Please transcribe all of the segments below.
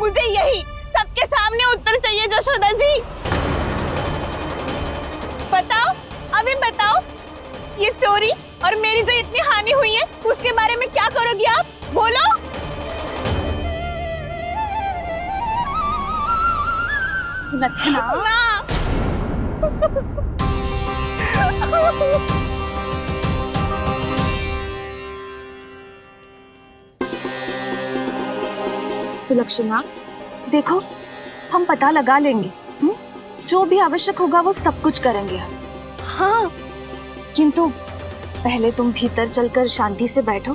मुझे यही सबके सामने उत्तर चाहिए जशोदा जी। बताओ, अभी बताओ, ये चोरी और मेरी जो इतनी हानि हुई है उसके बारे में क्या करोगी आप? बोलो। सुलक्षणा, सुलक्षणा, देखो हम पता लगा लेंगे, जो भी आवश्यक होगा वो सब कुछ करेंगे हम। हाँ, किंतु पहले तुम भीतर चलकर शांति से बैठो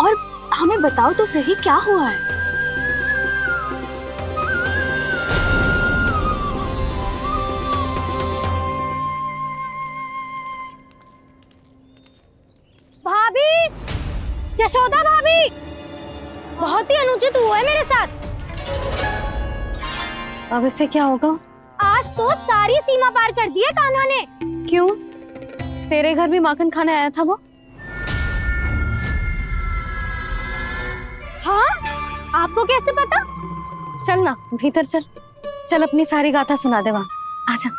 और हमें बताओ तो सही क्या हुआ है। भाभी, यशोदा भाभी, बहुत ही अनुचित हुआ है मेरे साथ। अब इससे क्या होगा? आज तो सारी सीमा पार कर दी है कान्हा ने। क्यों? तेरे घर भी माखन खाने आया था वो? हाँ, आपको कैसे पता? चल ना भीतर चल, चल अपनी सारी गाथा सुना दे वहाँ। आजा।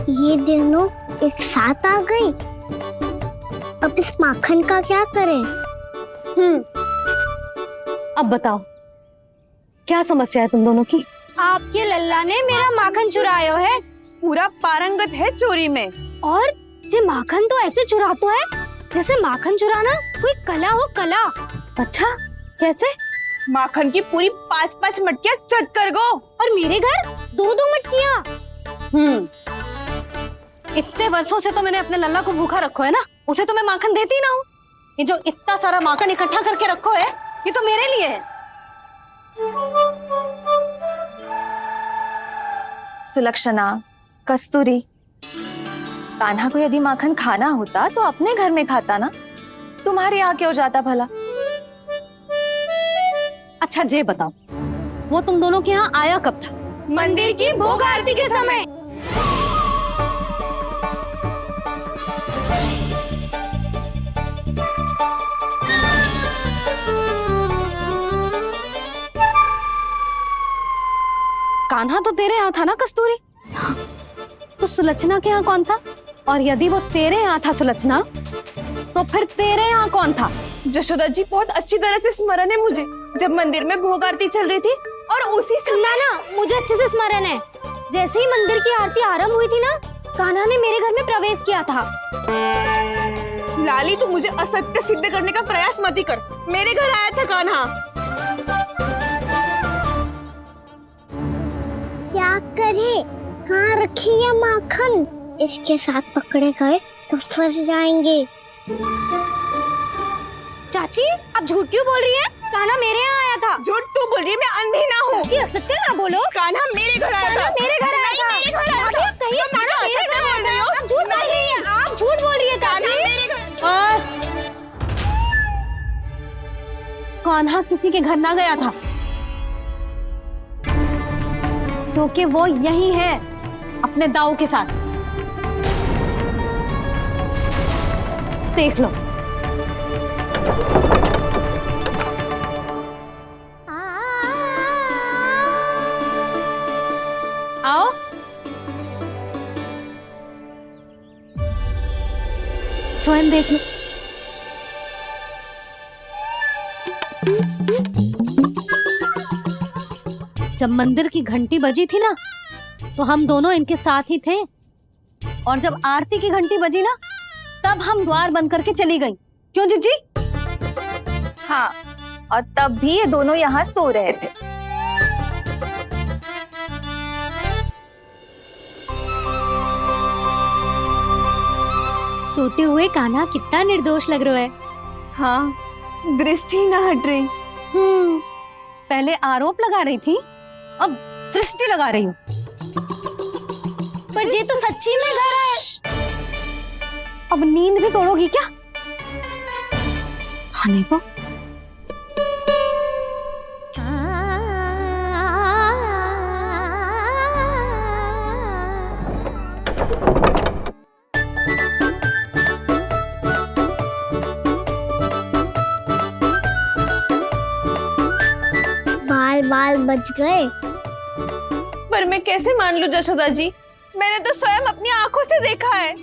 ये दोनों एक साथ आ गई। अब इस माखन का क्या करें? अब बताओ क्या समस्या है तुम दोनों की? आपके लल्ला ने मेरा माखन चुरायो है पूरा पारंगत है चोरी में। और जे माखन तो ऐसे चुरातो है जैसे माखन चुराना कोई कला हो, कला। अच्छा, कैसे? माखन की पूरी 5-5 मटकियां चट कर गो। और मेरे घर 2-2 मटकियां। इतने वर्षों से तो मैंने अपने लल्ला को भूखा रखो है ना, उसे तो मैं माखन देती ना हूँ। ये जो इतना सारा माखन इकट्ठा करके रखो है, ये तो मेरे लिए है। सुलक्षणा, कस्तूरी, कान्हा को यदि माखन खाना होता तो अपने घर में खाता ना, तुम्हारे यहाँ क्यों जाता भला? अच्छा ये बताओ, वो तुम दोनों के यहाँ आया कब था? मंदिर की भोग आरती के समय। कान्हा तो तेरे यहाँ था ना कस्तूरी? तो सुलक्षणा के यहाँ कौन था? और यदि वो तेरे यहाँ था सुलक्षणा, तो फिर तेरे यहाँ कौन था? जशोदा जी, बहुत अच्छी तरह से स्मरण है मुझे, जब मंदिर में भोग आरती चल रही थी और उसी समय ना, मुझे अच्छे से स्मरण है। जैसे ही मंदिर की आरती आरंभ हुई थी ना, कान्हा ने मेरे घर में प्रवेश किया था। लाली, तू मुझे असत्य सिद्ध करने का प्रयास मत ही कर। मेरे घर आया था कान्हा। क्या करे? कहाँ रखी है माखन? इसके साथ पकड़े गए तो फंस जाएंगे। चाची, आप झूठ क्यों बोल रही हैं? कान्हा मेरे यहाँ आया था। झूठ तू बोल रही है, मैं अंधी ना हूँ। चाची, असत्य ना बोलो। कान्हा मेरे घर आया था। मेरे घर आया था। मेरे घर आया था। कहिए कान्हा मेरे घर आया था। आप झूठ बोल रही हैं। आप झूठ बोल रही हैं चाची। बस, कान्हा किसी के घर ना गया था, क्योंकि वो यही है अपने दाऊ के साथ। देख लो। आओ। स्वयं देख लो। जब मंदिर की घंटी बजी थी ना, तो हम दोनों इनके साथ ही थे, और जब आरती की घंटी बजी ना, तब हम द्वार बंद करके चली गई। क्यों जीजी? हाँ, और तब भी ये दोनों यहाँ सो रहे थे। सोते हुए कान्हा कितना निर्दोष लग रहा है। हाँ, दृष्टि ना हट रही। पहले आरोप लगा रही थी, अब दृष्टि लगा रही हूँ। पर ये तो सच्ची में घर है। अब नींद भी तोड़ोगी क्या? खाने को। बाल बाल बच गए। पर मैं कैसे मान लूं जशोदा जी, मैंने तो स्वयं अपनी आंखों से देखा है।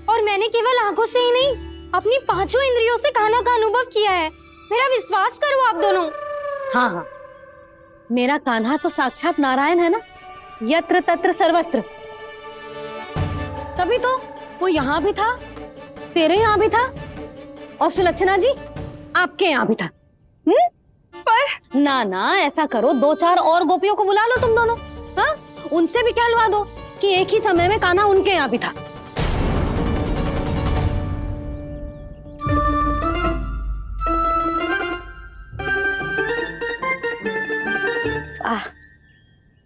और मैंने केवल आंखों से ही नहीं, अपनी पांचों इंद्रियों से कान्हा का अनुभव किया है। मेरा विश्वास करो आप दोनों। हाँ हाँ, मेरा कान्हा तो साक्षात नारायण है ना, यत्र तत्र सर्वत्र। तभी तो वो यहाँ भी था, तेरे यहाँ भी था, और सुलक्षणा जी आपके यहाँ भी था। पर ना ना, ऐसा करो, 2-4 और गोपियों को बुला लो तुम दोनों। हाँ, उनसे भी कहलवा दो कि एक ही समय में कान्हा उनके यहाँ भी था।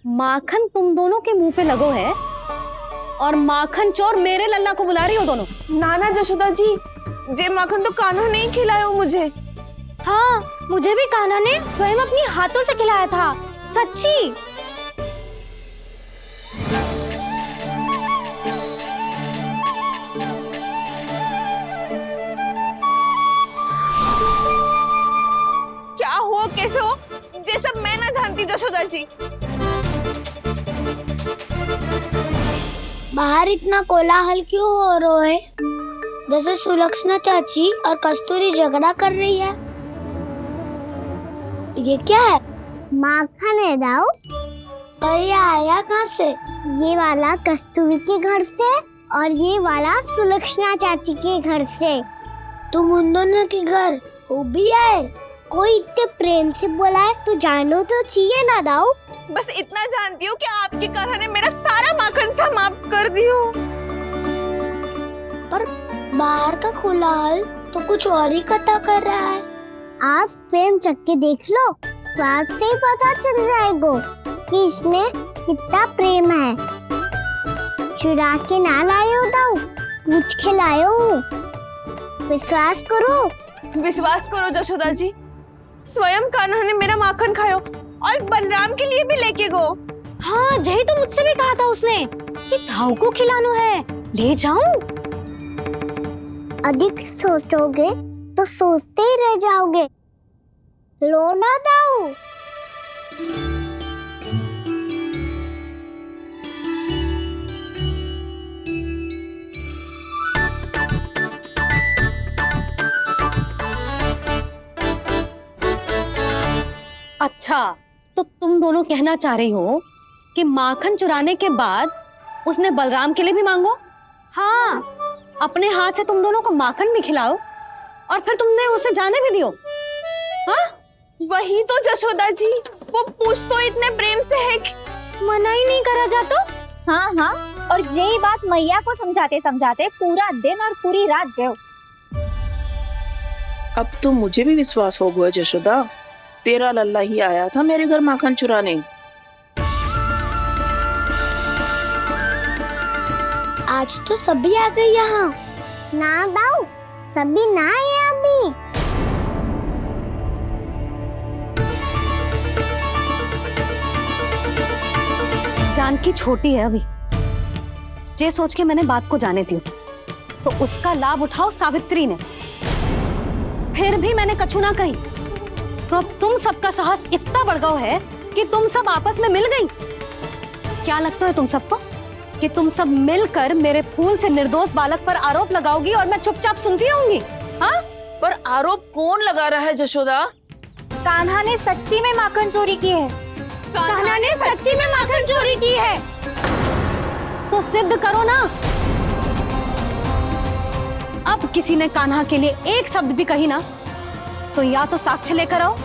माखन तुम दोनों के मुंह पे लगो है, और माखन चोर मेरे लल्ला को बुला रही हो दोनों। नाना जशोदा जी, जे माखन तो कान्हा ने ही खिलाया मुझे। हाँ, मुझे भी कान्हा ने स्वयं अपनी हाथों से खिलाया था, सच्ची। क्या हो कैसे हो, ये सब मैं ना जानती जशोदा जी। बाहर इतना कोलाहल क्यों हो रहा है? जैसे सुलक्षणा चाची और कस्तूरी झगड़ा कर रही है। ये क्या है? माखन है दाऊ। और ये आया कहाँ से? ये वाला कस्तूरी के घर से और ये वाला सुलक्षणा चाची के घर से। तुम उन दोनों के घर हो भी आए? कोई इतने प्रेम से बोला है तो जानो तो चाहिए ना दाऊ। बस इतना जानती हूँ कि आपकी कान्हा ने मेरा सारा माखन समाप्त कर दियो। पर बाहर का कोलाहल तो कुछ और ही कथा कर रहा है। आप फिल्म चख के देख लो, तो आपसे ही पता चल जाएगा कि इसमें कितना प्रेम है। चुरा के ना लायो दाऊ, पूछ के लायो। विश्वास करो जशोदा जी, स्वयं कान्हा ने मेरा माखन खायो और बलराम के लिए भी लेके गो। हाँ, यही तो मुझसे भी कहा था उसने कि दाऊ को खिलाना है, ले जाऊं। अधिक सोचोगे तो सोचते ही रह जाओगे। लो ना दाऊ। अच्छा, तो तुम दोनों कहना चाह रही हो कि माखन चुराने के बाद उसने बलराम के लिए भी मांगो? हाँ, अपने हाथ से तुम दोनों को माखन भी खिलाओ और फिर तुमने उसे जाने भी दियो। हाँ, वही तो जशोदा जी, वो पूछ तो इतने प्रेम से है कि मना ही नहीं करा जा तो। हाँ हाँ, और यही बात मैया को समझाते समझाते पूरा दिन और पूरी रात गए। अब तो मुझे भी विश्वास हो गया जशोदा, तेरा लल्ला ही आया था मेरे घर माखन चुराने। आज तो सभी आ गए यहाँ। ना दाऊ, सभी ना आए अभी। जानकी छोटी है अभी, ये सोच के मैंने बात को जाने दी, तो उसका लाभ उठाओ सावित्री ने। फिर भी मैंने कछु ना कही, तो अब तुम सबका साहस इतना बढ़ गया है कि तुम सब आपस में मिल गई। क्या लगता है तुम सबको कि तुम सब मिलकर मेरे फूल से निर्दोष बालक पर आरोप लगाओगी और मैं चुपचाप सुनती रहूंगी? हाँ, पर आरोप कौन लगा रहा है जशोदा? कान्हा ने सच्ची में माखन चोरी की है। कान्हा ने सच्ची में माखन चोरी की है। तो सिद्ध करो ना। अब किसी ने कान्हा के लिए एक शब्द भी कही ना, तो या तो साक्ष्य लेकर आओ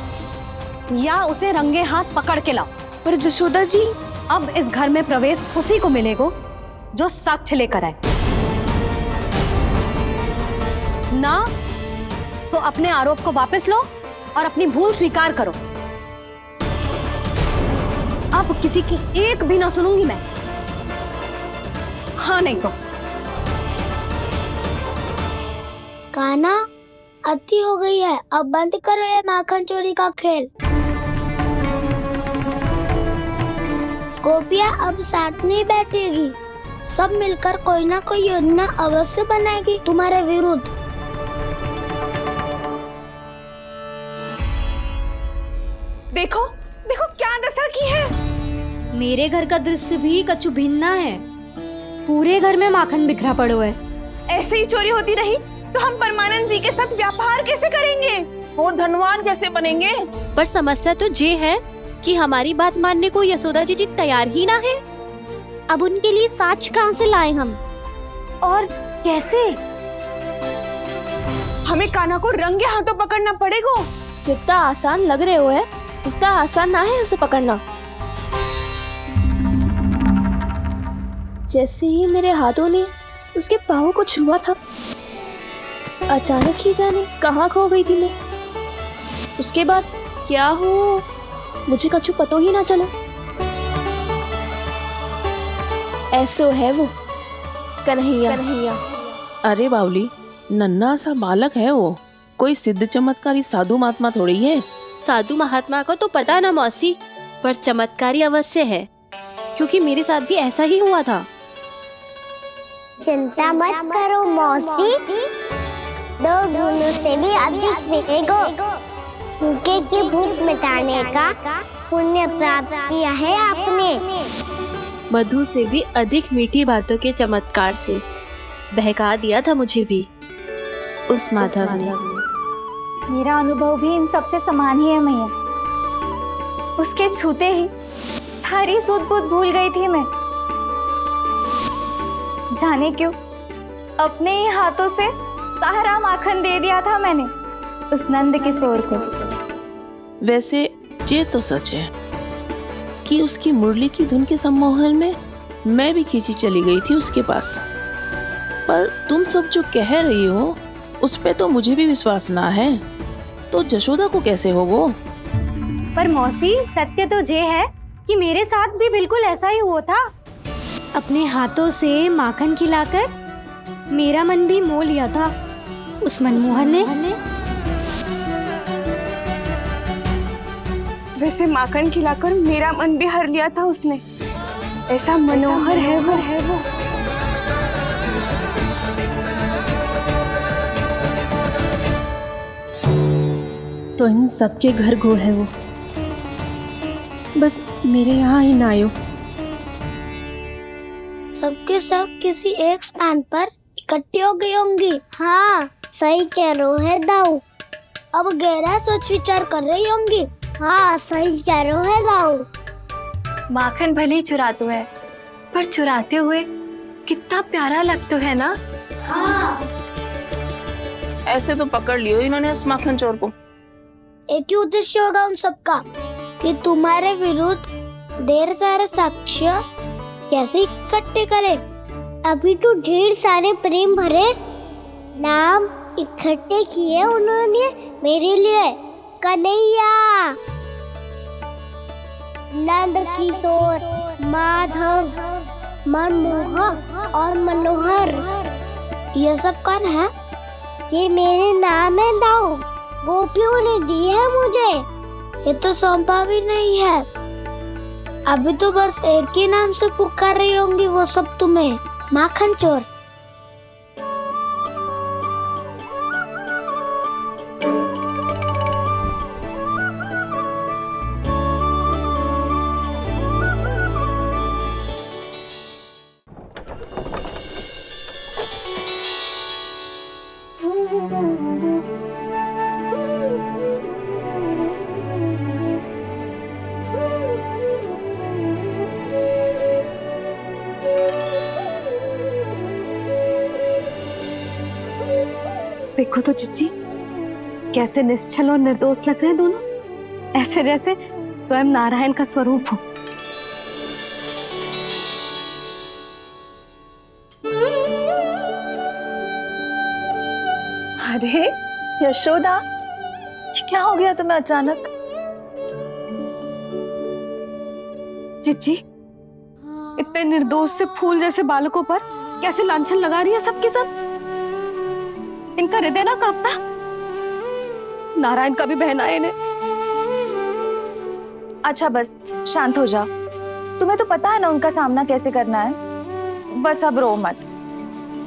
या उसे रंगे हाथ पकड़ के लाओ। पर जशोदा जी, अब इस घर में प्रवेश उसी को मिलेगा जो साक्ष्य लेकर आए। ना तो अपने आरोप को वापस लो और अपनी भूल स्वीकार करो। अब किसी की एक भी ना सुनूंगी मैं। हाँ नहीं तो कान्हा, अति हो गई है, अब बंद करो ये माखन चोरी का खेल। गोपिया अब साथ नहीं बैठेगी, सब मिलकर कोई ना कोई योजना अवश्य बनाएगी तुम्हारे विरुद्ध। देखो देखो क्या दशा की है। मेरे घर का दृश्य भी कछु भिन्न है। पूरे घर में माखन बिखरा पड़ो है। ऐसे ही चोरी होती रही तो हम परमानंद जी के साथ व्यापार कैसे करेंगे और धनवान कैसे बनेंगे? पर समस्या तो ये है कि हमारी बात मानने को यशोदा जी तैयार ही ना है। अब उनके लिए साक्ष कहाँ से लाएं हम? और कैसे? हमें कान्हा को रंगे हाथों पकड़ना पड़ेगा। जितना आसान लग रहे हो है उतना आसान ना है उसे पकड़ना। जैसे ही मेरे हाथों ने उसके पाँव को छुआ था, अचानक ही जाने कहाँ खो गई थी मैं। उसके बाद क्या हो मुझे कछु पतो ही ना चला। ऐसो है वो कन्हैया। अरे बावली, नन्हा सा बालक है वो, कोई सिद्ध चमत्कारी साधु महात्मा थोड़ी है। साधु महात्मा को तो पता ना मौसी, पर चमत्कारी अवश्य है, क्योंकि मेरे साथ भी ऐसा ही हुआ था। चिंता मत करो मौसी, 2 गुणों से भी अधिक मिलेगा। भूखे की भूख मिटाने का पुण्य प्राप्त किया है आपने। मधु से भी अधिक मीठी बातों के चमत्कार से बहका दिया था मुझे भी उस माधव ने। मेरा अनुभव भी इन सबसे समान ही है मैया। उसके छूते ही सारी सूध बूध भूल गई थी मैं। जाने क्यों अपने ही हाथों से सारा माखन दे दिया था मैंने उस नंद किशोर को। वैसे ये तो सच है कि उसकी मुरली की धुन के सम्मोहन में मैं भी खींची चली गई थी उसके पास। पर तुम सब जो कह रही हो उस पे तो मुझे भी विश्वास ना है, तो जशोदा को कैसे होगो? पर मौसी सत्य तो ये है कि मेरे साथ भी बिल्कुल ऐसा ही हुआ था। अपने हाथों से माखन खिलाकर मेरा मन भी मोह लिया था उस मनमोहन ने। वैसे माखन खिलाकर मेरा मन भी हर लिया था उसने। ऐसा मनोहर है वो। तो इन सबके घर गो है वो, बस मेरे यहाँ ही ना आयो। सबके सब किसी एक स्थान पर इकट्ठी हो गई होंगी। हाँ सही कह रहे है दाऊ, अब गहरा सोच विचार कर रही होंगी। हाँ सही कह रहे है दाऊ। माखन भले ही चुराते है, पर चुराते हुए कितना प्यारा लगता है ना। हाँ ऐसे तो पकड़ लियो इन्होंने उस माखन चोर को। एक ही उद्देश्य होगा उन सबका कि तुम्हारे विरुद्ध ढेर सारे साक्ष्य कैसे इकट्ठे करे। अभी तो ढेर सारे प्रेम भरे नाम इकट्ठे किए उन्होंने मेरे लिए। कन्हैया, नंद किशोर, माधव, मनमोहक और मनोहर, ये सब कौन है? ये मेरे नाम है दाऊ, गोपियों ने दी है मुझे। ये तो सौंपा भी नहीं है। अभी तो बस एक ही नाम से पुकार रही होंगी वो सब तुम्हें, माखन चोर। देखो तो चिच्ची, कैसे निश्चल और निर्दोष लग रहे हैं दोनों, ऐसे जैसे स्वयं नारायण का स्वरूप हो। अरे यशोदा, ये क्या हो गया तुम्हें अचानक? चिच्ची, इतने निर्दोष से फूल जैसे बालकों पर कैसे लांछन लगा रही है सबके सब। इनका हृदय ना कांपता? नारायण का भी बहना है इन्हें। अच्छा बस शांत हो जा, तुम्हें तो पता है ना उनका सामना कैसे करना है। बस अब रो मत।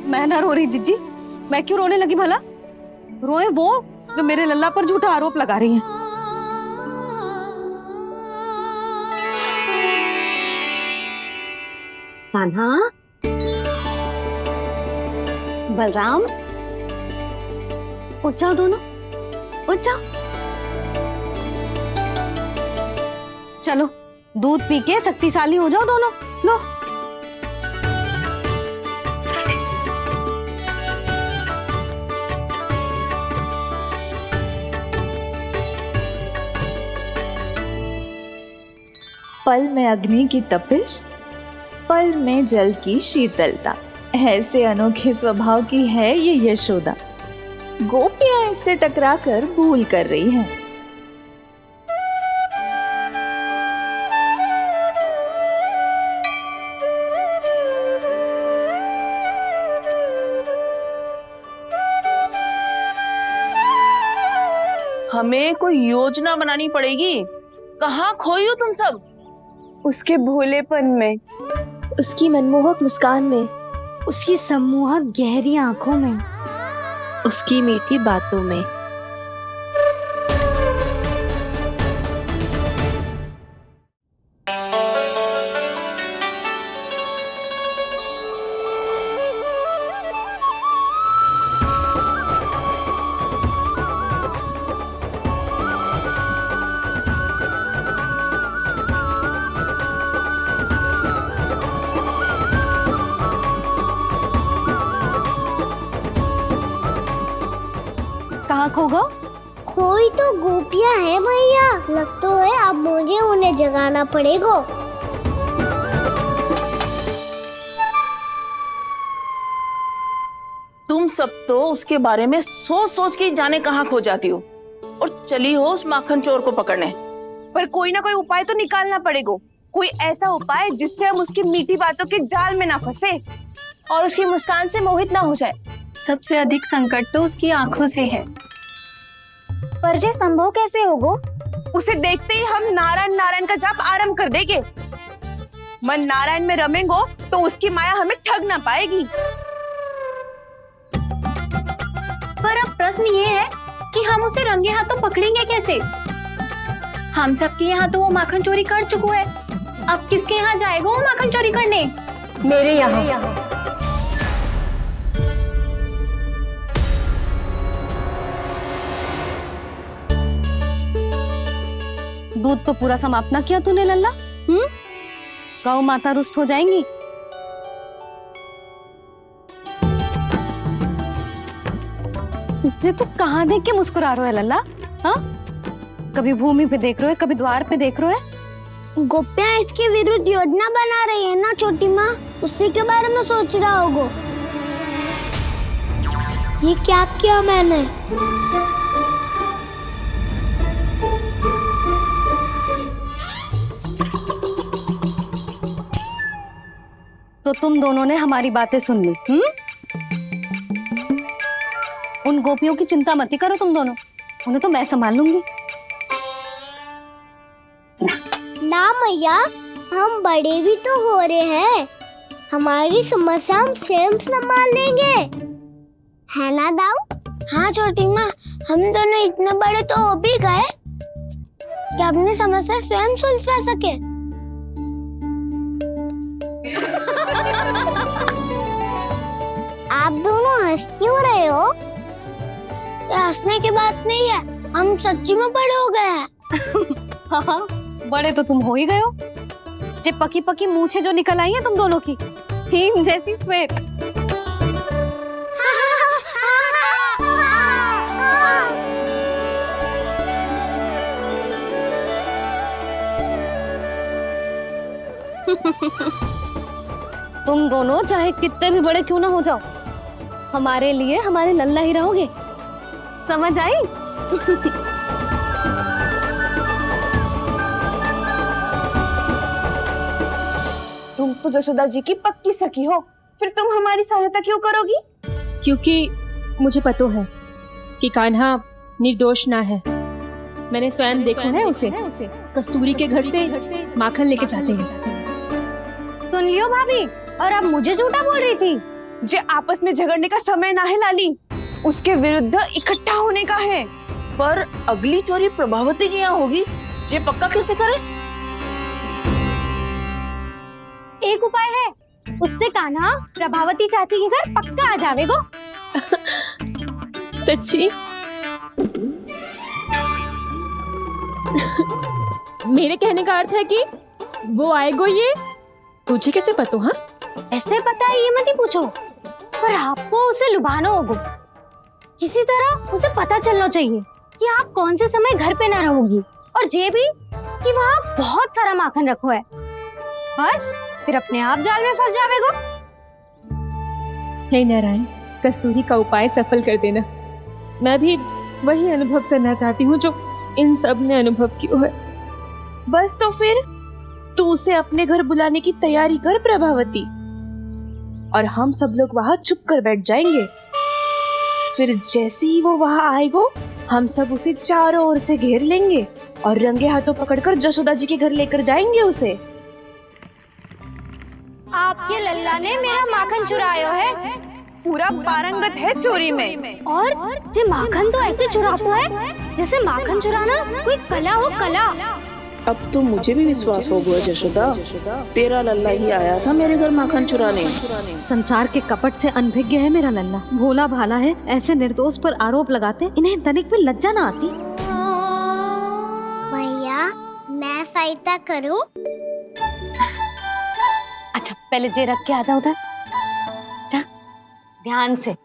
मैं ना रो रही जिज्जी, मैं क्यों रोने लगी भला? रोए वो जो मेरे लल्ला पर झूठा आरोप लगा रही हैं। कान्हा, बलराम, उठ जाओ दोनों, उठ जाओ। चलो दूध पी के शक्तिशाली हो जाओ दोनों। लो पल में अग्नि की तपिश, पल में जल की शीतलता, ऐसे अनोखे स्वभाव की है ये यशोदा। गोपियां इससे टकराकर भूल कर रही हैं। हमें कोई योजना बनानी पड़ेगी। कहाँ खोई हो तुम सब? उसके भोलेपन में, उसकी मनमोहक मुस्कान में, उसकी सम्मोहक गहरी आंखों में, उसकी मीठी बातों में। कहाँ खो गो? कोई तो गोपियां हैं भैया, लगता है अब मुझे उन्हें जगाना पड़ेगा। तुम सब तो उसके बारे में सोच सोच के जाने कहाँ खो जाती हो और चली हो उस माखन चोर को पकड़ने। पर कोई ना कोई उपाय तो निकालना पड़ेगा, कोई ऐसा उपाय जिससे हम उसकी मीठी बातों के जाल में ना फंसे और उसकी मुस्कान से मोहित ना हो जाए। सबसे अधिक संकट तो उसकी आंखों से है। पर ये संभव कैसे होगा? उसे देखते ही हम नारायण नारायण का जाप आरंभ कर देंगे। मन नारायण में रमेंगो तो उसकी माया हमें ठग ना पाएगी। पर अब प्रश्न ये है कि हम उसे रंगे हाथों पकड़ेंगे कैसे? हम सबके यहाँ तो वो माखन चोरी कर चुका है, अब किसके यहाँ जाएगा वो माखन चोरी करने? मेरे यहाँ। दूध तो पूरा समाप्त ना किया तूने लल्ला। गौ माता रुष्ट हो जाएंगी। जे तू कहाँ देख के मुस्कुरा रहे है लल्ला? हाँ, कभी भूमि पे देख रहे हो, कभी द्वार पे देख रहे हो। गोपियां इसके विरुद्ध योजना बना रही है ना छोटी माँ, उसी के बारे में सोच रहा होगा। ये क्या किया मैंने? तो तुम दोनों ने हमारी बातें सुन ली। उन गोपियों की चिंता मत करो तुम दोनों, उन्हें तो मैं संभाल लूंगी। ना मैया, हम बड़े भी तो हो रहे हैं, हमारी समस्या हम स्वयं संभाल लेंगे, है ना दाऊ? हाँ छोटी माँ, हम दोनों इतने बड़े तो हो भी गए कि अपनी समस्या स्वयं सुलझा सके। आप दोनों हंस क्यों रहे हो? ये हंसने की बात नहीं है, हम सच्ची में बड़े हो गए हैं। हाँ, बड़े तो तुम हो ही गए हो। जे पकी पकी मूछें जो निकल आई हैं तुम दोनों की, हिम जैसी श्वेत। तुम दोनों चाहे कितने भी बड़े क्यों ना हो जाओ, हमारे लिए हमारे लल्ला ही रहोगे, समझ आई? तुम तो जशोदा जी की पक्की सखी हो, फिर तुम हमारी सहायता क्यों करोगी? क्योंकि मुझे पता है कि कान्हा निर्दोष ना है। मैंने स्वयं देखा है उसे कस्तूरी के घर से माखन लेके जाते हैं। सुन लियो भाभी, और अब मुझे झूठा बोल रही थी। जे आपस में झगड़ने का समय ना है लाली, उसके विरुद्ध इकट्ठा होने का है। पर अगली चोरी प्रभावती की यहाँ होगी, जे पक्का कैसे करे? एक उपाय है, उससे कान्हा प्रभावती चाची के घर पक्का आ जावेगो। सच्ची? मेरे कहने का अर्थ है कि वो आएगो, ये तुझे कैसे पता? हाँ, ऐसे पता है ये मत ही पूछो, पर आपको उसे लुभाना होगा। किसी तरह उसे पता चलना चाहिए कि आप कौन से समय घर पे ना रहोगी, और ये भी कि वहाँ बहुत सारा माखन रखो है। बस फिर अपने आप जाल में फंस जावेगो। हे नारायण, कस्तूरी का उपाय सफल कर देना। मैं भी वही अनुभव करना चाहती हूँ जो इन सब ने अनुभव किया है। बस तो फिर तू उसे अपने घर बुलाने की तैयारी कर प्रभावती, और हम सब लोग वहाँ चुप कर बैठ जाएंगे। फिर जैसे ही वो वहाँ आएगो, हम सब उसे चारों ओर से घेर लेंगे और रंगे हाथों पकड़कर जशोदा जी के घर लेकर जाएंगे उसे। आपके लल्ला ने मेरा माखन चुरायो है, पूरा पारंगत है चोरी में। और जे माखन तो ऐसे चुरातो है जैसे माखन चुराना कोई कला हो, कला। अब तो मुझे भी विश्वास हो गया जशोदा, तेरा लल्ला ही आया था मेरे घर माखन चुराने। संसार के कपट से अनभिज्ञ है मेरा लल्ला, भोला भाला है। ऐसे निर्दोष पर आरोप लगाते इन्हें तनिक भी लज्जा ना आती। भैया, मैं सहायता करूं? अच्छा, पहले जे रख के आ जाओ उधर, जा ध्यान से।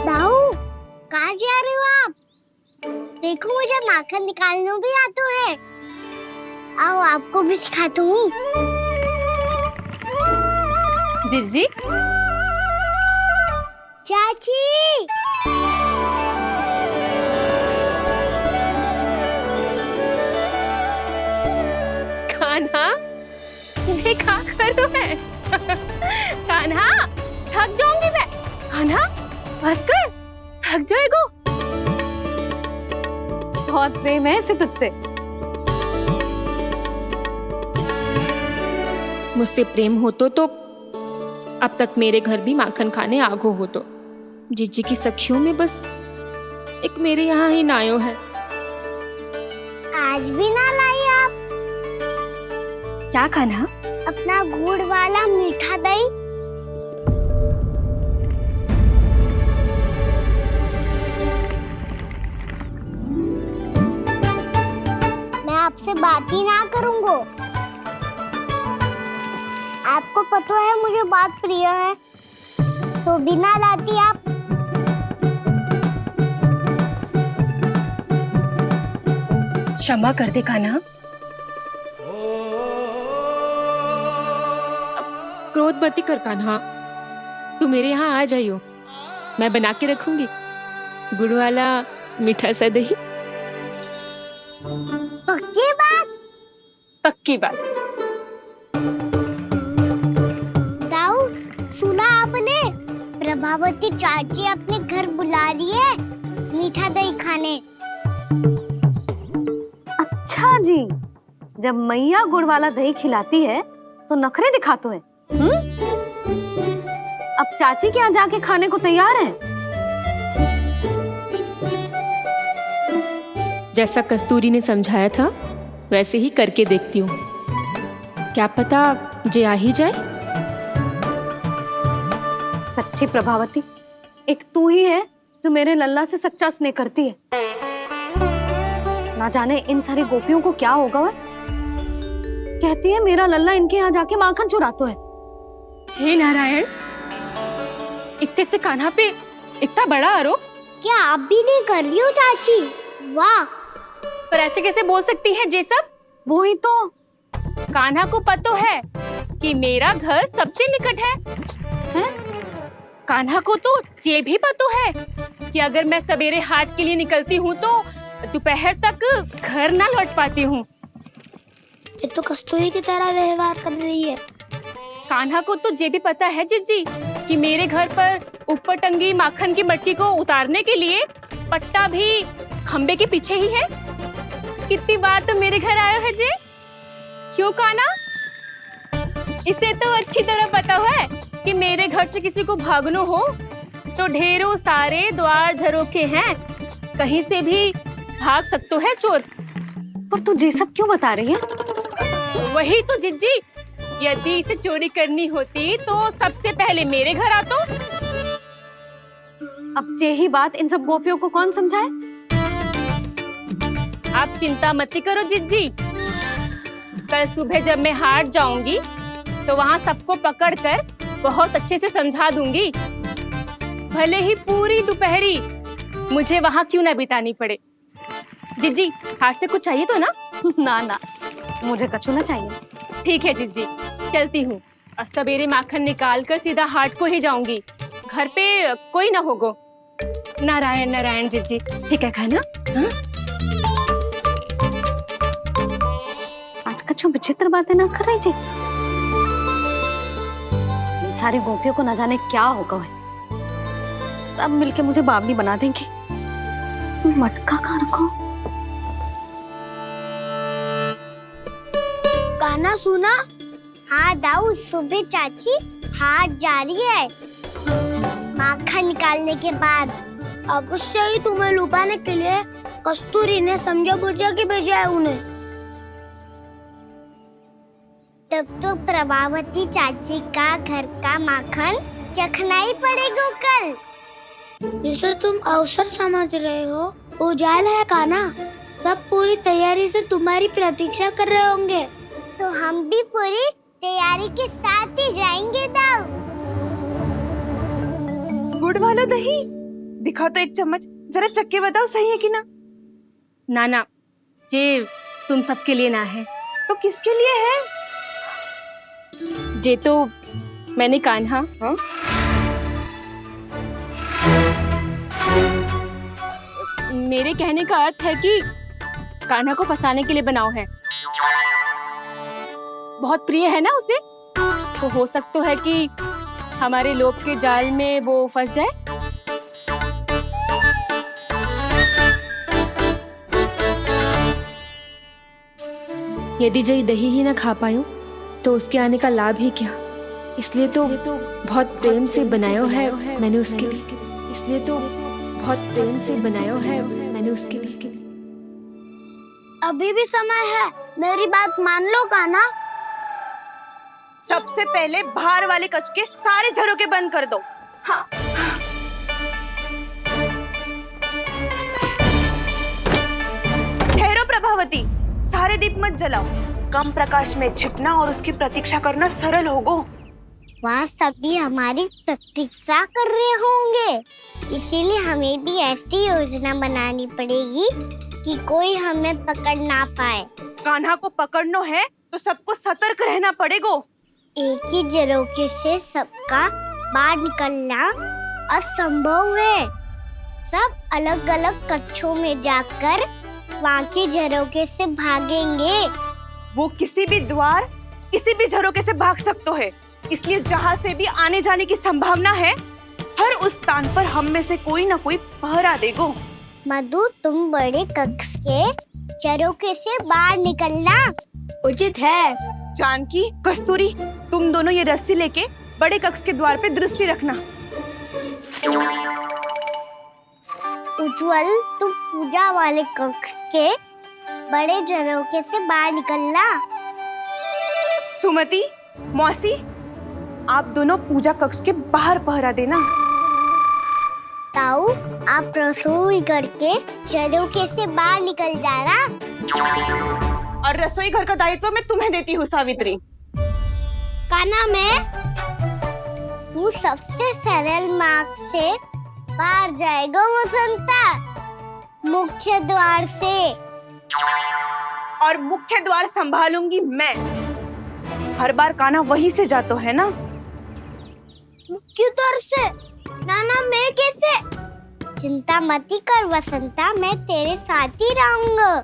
दाऊ, कहाँ जा रहे हो आप? देखो, मुझे माखन निकालना भी आता है। आओ, आपको भी सिखाता हूँ। जीजी, चाची, कान्हा, मुझे क्या करो है? कान्हा, थक जाऊंगी मैं। कान्हा, बस कर, थक जाएगो। बहुत प्रेम है इसे तुझसे। मुझसे प्रेम हो तो अब तक मेरे घर भी माखन खाने आगो हो। तो जीजी की सखियों में बस एक मेरे यहाँ ही नायो है। आज भी ना लाई आप? क्या खाना? अपना गुड़ वाला मीठा दही। मैं आपसे बात ही ना करूंगा। आपको पता है मुझे बात प्रिय है, तो बिना लाती आप। क्षमा कर दे कान्हा, क्रोध मत कर कान्हा। तू मेरे यहाँ आ जाइयो, मैं बना के रखूंगी गुड़ वाला मीठा सा दही। पक्की बात? पक्की बात। दाऊ, सुना आपने? प्रभावती चाची अपने घर बुला रही है मीठा दही खाने। अच्छा जी, जब मैया गुड़ वाला दही खिलाती है तो नखरे दिखाते हैं। अब चाची के यहाँ जाके खाने को तैयार हैं। जैसा कस्तूरी ने समझाया था वैसे ही करके देखती हूँ, क्या पता जे आ ही जाए। सच्ची प्रभावती, एक तू ही है जो मेरे लल्ला से सच्चा स्नेह करती है। ना जाने इन सारी गोपियों को क्या होगा। वह कहती है मेरा लल्ला इनके यहाँ जाके माखन चुराता है। हे नारायण, इतने से कान्हा पे इतना बड़ा आरोप? क्या आप भी नहीं कर रही हो चाची? वाह! पर ऐसे कैसे बोल सकती है जे सब? वो ही तो, कान्हा को पता है कि मेरा घर सबसे निकट है? कान्हा को तो ये भी पता है कि अगर मैं सवेरे हाट के लिए निकलती हूँ तो दोपहर तक घर ना लौट पाती हूँ। ये तो कस्तूरी की तरह व्यवहार कर रही है। कान्हा को तो ये भी पता है जिज्जी कि मेरे घर पर ऊपर टंगी माखन की मटकी को उतारने के लिए पट्टा भी खंबे के पीछे ही है। कितनी बार तो मेरे घर आयो है जी। क्यों कान्हा? इसे तो अच्छी तरह पता है कि मेरे घर से किसी को भागनो हो तो ढेरों सारे द्वार झरोखे हैं, कहीं से भी भाग सकते है चोर। पर तू ये सब क्यों बता रही है? वही तो जिज्जी, यदि इसे चोरी करनी होती तो सबसे पहले मेरे घर आतो। अब यही बात इन सब गोपियों को कौन समझाए? आप चिंता मत करो जिज्जी, कल सुबह जब मैं हाट जाऊंगी तो वहाँ सबको पकड़कर बहुत अच्छे से समझा दूंगी, भले ही पूरी दोपहरी मुझे वहाँ क्यों ना बितानी पड़े। जिज्जी, हाट से कुछ चाहिए तो ना? ना ना, मुझे कछु ना चाहिए। ठीक है जिज्जी, चलती हूँ। और सवेरे माखन निकाल कर सीधा हाट को ही जाऊंगी, घर पे कोई ना होगो। नारायण नारायण जिज्जी, ठीक है खाना? हाँ? आज कछु विचित्र बातें ना कर रही जी। सारी गोपियों को न जाने क्या होगा है, सब मिलके मुझे बावली बना देंगे। मटका कहाँ रखो? गाना सुना? हाँ दाऊ, सुबह चाची हाथ जा रही है माखन निकालने के बाद। अवश्य ही तुम्हें लुभाने के लिए कस्तूरी ने समझा बुझा के भेजा है उन्हें। तब तो प्रभावती चाची का घर का माखन चखना ही पड़ेगा कल। जिसे तुम अवसर समझ रहे हो, उजाल है काना। सब पूरी तैयारी से तुम्हारी प्रतीक्षा कर रहे होंगे। तो हम भी पूरी तैयारी के साथ ही जाएंगे दाऊ। गुड़ वाला दही दिखा तो एक चम्मच, जरा चख के बताओ सही है कि ना। नाना, जे तुम सबके लिए ना है तो किसके लिए है? जे तो मैंने कान्हा, हाँ? मेरे कहने का अर्थ है कि कान्हा को फंसाने के लिए बनाओ है। बहुत प्रिय है ना उसे, तो हो सकता है कि हमारे लोभ के जाल में वो फंस जाए। यदि जय दही ही ना खा पायो तो उसके आने का लाभ ही क्या। इसलिए तो बहुत प्रेम से बनायो है मैंने उसके लिए। इसलिए तो बहुत प्रेम से बनायो है मैंने उसके लिए। अभी भी समय है, मेरी बात मान लो काना। सबसे पहले बाहर वाले कच के सारे झरोके बंद कर दो। हाँ। ठहरो प्रभावती, सारे दीप मत जलाओ। कम प्रकाश में छिपना और उसकी प्रतीक्षा करना सरल होगो। वहाँ सभी हमारी प्रतीक्षा कर रहे होंगे, इसीलिए हमें भी ऐसी योजना बनानी पड़ेगी कि कोई हमें पकड़ ना पाए। कान्हा को पकड़ना है तो सबको सतर्क रहना पड़ेगा। एक ही झरोखे से सबका बाहर निकलना असंभव है। सब अलग अलग कक्षों में जाकर वहाँ के झरोखे से भागेंगे। वो किसी भी द्वार, किसी भी झरोखे से भाग सकते है, इसलिए जहाँ से भी आने जाने की संभावना है, हर उस स्थान पर हम में से कोई ना कोई पहरा देगो। मधु, तुम बड़े कक्ष के झरोखे से बाहर निकलना उचित है। जानकी, कस्तूरी, तुम दोनों ये रस्सी लेके बड़े कक्ष के द्वार पे दृष्टि रखना। उज्जवल, तुम पूजा वाले कक्ष के बड़े झरोखे से बाहर निकलना। सुमति, मौसी, आप दोनों पूजा कक्ष के बाहर पहरा देना। ताऊ, आप रसोई करके झरोखे से बाहर निकल जाना। और रसोई घर का दायित्व मैं तुम्हें देती हूँ सावित्री। काना, मैं तू सबसे सरल मार्ग से बाहर जाएगा वसंता, मुख्य द्वार से। और मुख्य द्वार संभालूंगी मैं। हर बार कान्हा वहीं से जाता है ना। मुख्य द्वार से? नाना, मैं कैसे? चिंता मत ही कर वसंता, मैं तेरे साथ ही रहूंगा।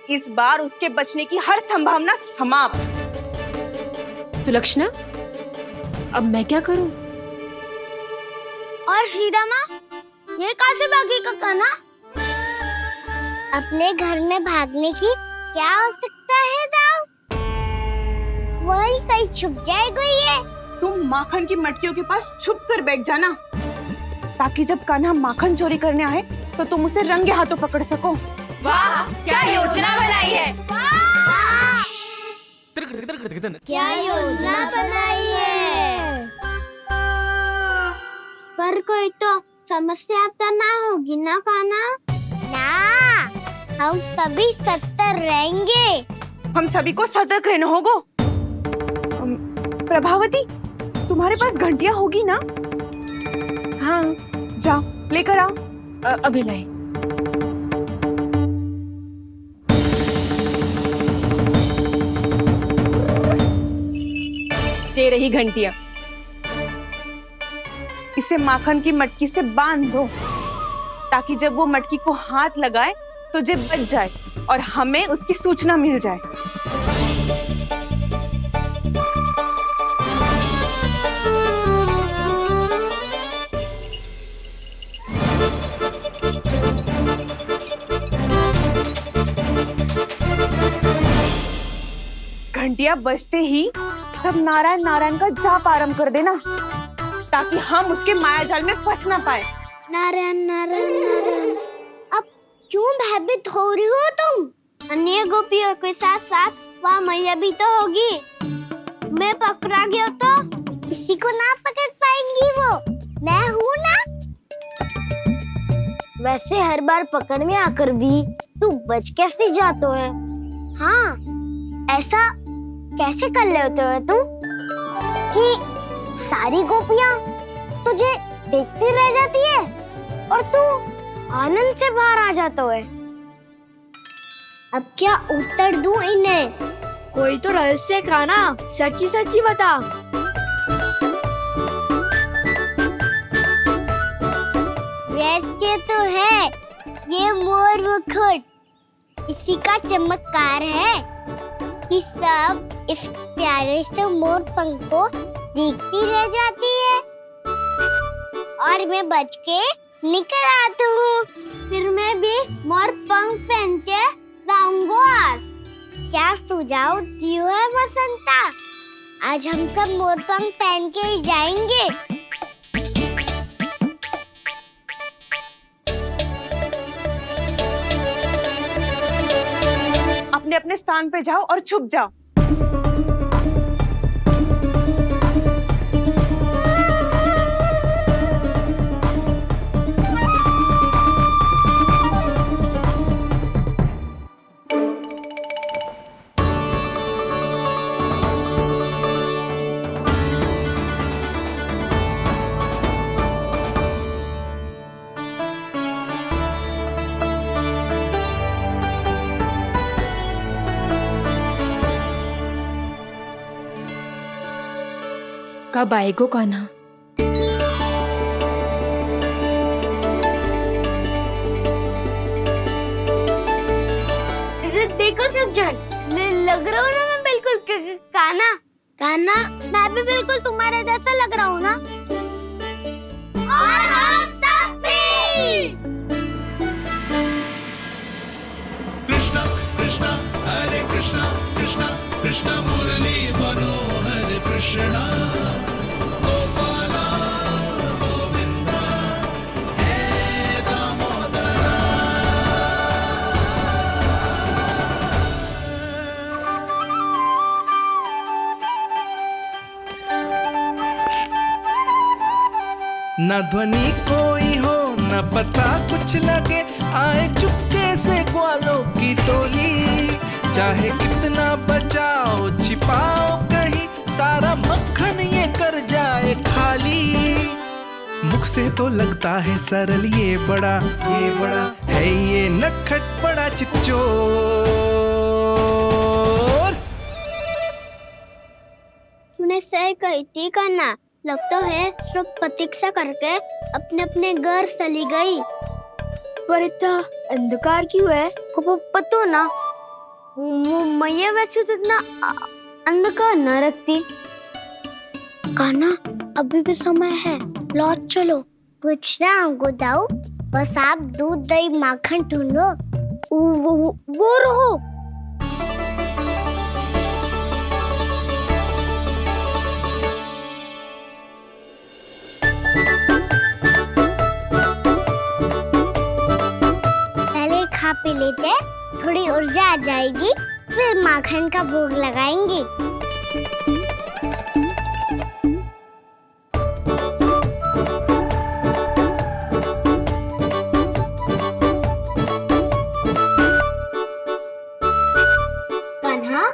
इस बार उसके बचने की हर संभावना समाप्त। सुलक्षणा, अब मैं क्या करूं? और सीधा माँ, ये कहाँ से भागेगा कान्हा? अपने घर में भागने की क्या हो सकता है दाऊ? वही कहीं छुप जाएगा ये। तुम माखन की मटकियों के पास छुप कर बैठ जाना, ताकि जब कान्हा माखन चोरी करने आए तो तुम उसे रंगे हाथों पकड़ सको। वाह, क्या योजना बनाई है! क्या योजना बनाई है? पर कोई तो समस्या तो ना होगी ना कान्हा? ना, हम सभी सतर्क रहेंगे। हम सभी को सतर्क रहना होगा। प्रभावती, तुम्हारे पास घंटियां होगी ना? हाँ, जाओ लेकर आओ। अभी लाई। ये रही घंटियां। इसे माखन की मटकी से बांध दो, ताकि जब वो मटकी को हाथ लगाए तो जे बच जाए और हमें उसकी सूचना मिल जाए। घंटियां बजते ही सब नारायण नारायण का जाप आरंभ कर देना, ताकि हम उसके मायाजाल में फंस ना पाए। नारायण नारायण नारायण। अब क्यों भयभीत हो रही हो तुम? अन्य गोपियों के साथ साथ वहाँ मैया भी तो होगी। मैं पकड़ा गया तो किसी को ना पकड़ पाएंगी वो, मैं हूँ ना। वैसे हर बार पकड़ में आकर भी तू बच कैसे जाता है? हाँ, ऐसा कैसे कर लेते हो तुम कि सारी गोपियाँ तुझे देखती रह जाती है और तू आनंद से बाहर आ जाता है? अब क्या उत्तर दूं इन्हें? कोई तो रहस्य कान्हा, सच्ची सच्ची बता। रहस्य तो है, ये मोर मुकुट इसी का चमत्कार है कि सब इस प्यारे से मोर पंख को देखती रह जाती है और मैं बच के निकल आता हूँ। फिर मैं भी मोर पंख पहन के गाऊंगा। क्या सुझाव दियो है वसंता? आज हम सब मोर पंख पहन के ही जाएंगे। अपने अपने स्थान पे जाओ और छुप जाओ। कब आएगो कान्हा? देखो सब जन, लग रहा हूँ ना मैं बिल्कुल कान्हा। कान्हा, मैं भी बिल्कुल तुम्हारे जैसा लग रहा हूँ ना? और हम सब भी। कृष्णा कृष्णा हरे कृष्णा कृष्णा कृष्णा मुरली मनोहर कृष्णा गोपाला गोविंदा हे दामोदरा। न ध्वनि कोई हो न पता कुछ लगे, आए चुपके से ग्वालों की टोली। चाहे कितना बचाओ छिपाओ कहीं, सारा मक्खन ये कर जाए खाली। मुख से तो लगता है सरल, ये बड़ा है ये नटखट बड़ा चिपचोर। तूने सही कही थी कान्हा, लगता है सब प्रतीक्षा करके अपने अपने घर चली गई। पर इतना अंधकार क्यों है? पतो ना, मैया वैसे तो इतना अंधकार न रखती। कान्हा, अभी भी समय है, लौट चलो। कुछ ना हमको दाऊ, बस आप दूध दही माखन ढूंढो। वो रहो। पहले खा पी लेते, थोड़ी ऊर्जा आ जाएगी, फिर माखन का भोग लगाएंगे। कान्हा,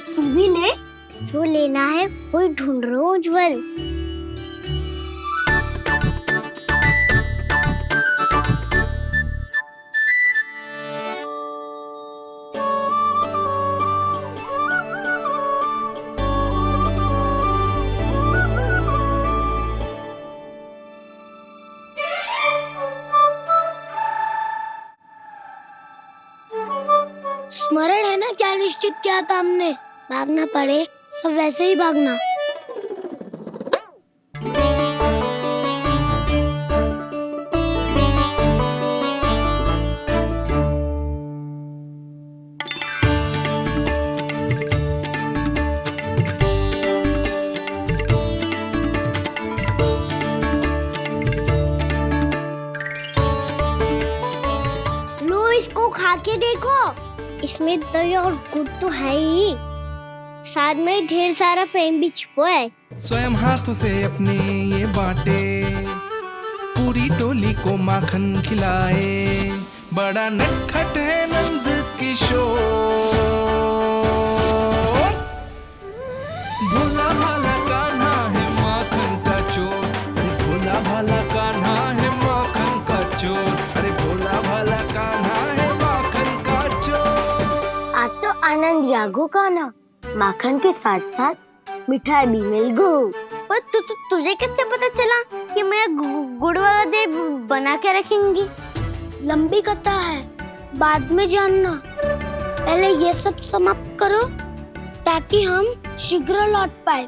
तू भी ले, जो लेना है वो ढूंढ रहा हूँ उज्जवल। स्मरण है ना क्या निश्चित किया था हमने? भागना पड़े सब वैसे ही भागना। लो, इसको खा के देखो, इसमें दही और गुड़ तो है ही, साथ में ढेर सारा प्रेम भी छिपा है। स्वयं हाथों से अपने ये बांटे, पूरी टोली को माखन खिलाए, बड़ा नटखट है नंद किशोर। भोला भाला कान्हा है माखन का चोर, अरे भोला भाला कान्हा है माखन का चोर, अरे भोला भाला कान्हा है माखन का चोर। आज तो आनंद यागो कान्हा, माखन के साथ साथ मिठाई भी मिल गई। पर तुझे कैसे पता चला कि मैं गुड़ वाला दे बना के रखेंगी? लंबी कथा है, बाद में जानना। पहले ये सब समाप्त करो ताकि हम शीघ्र लौट पाए।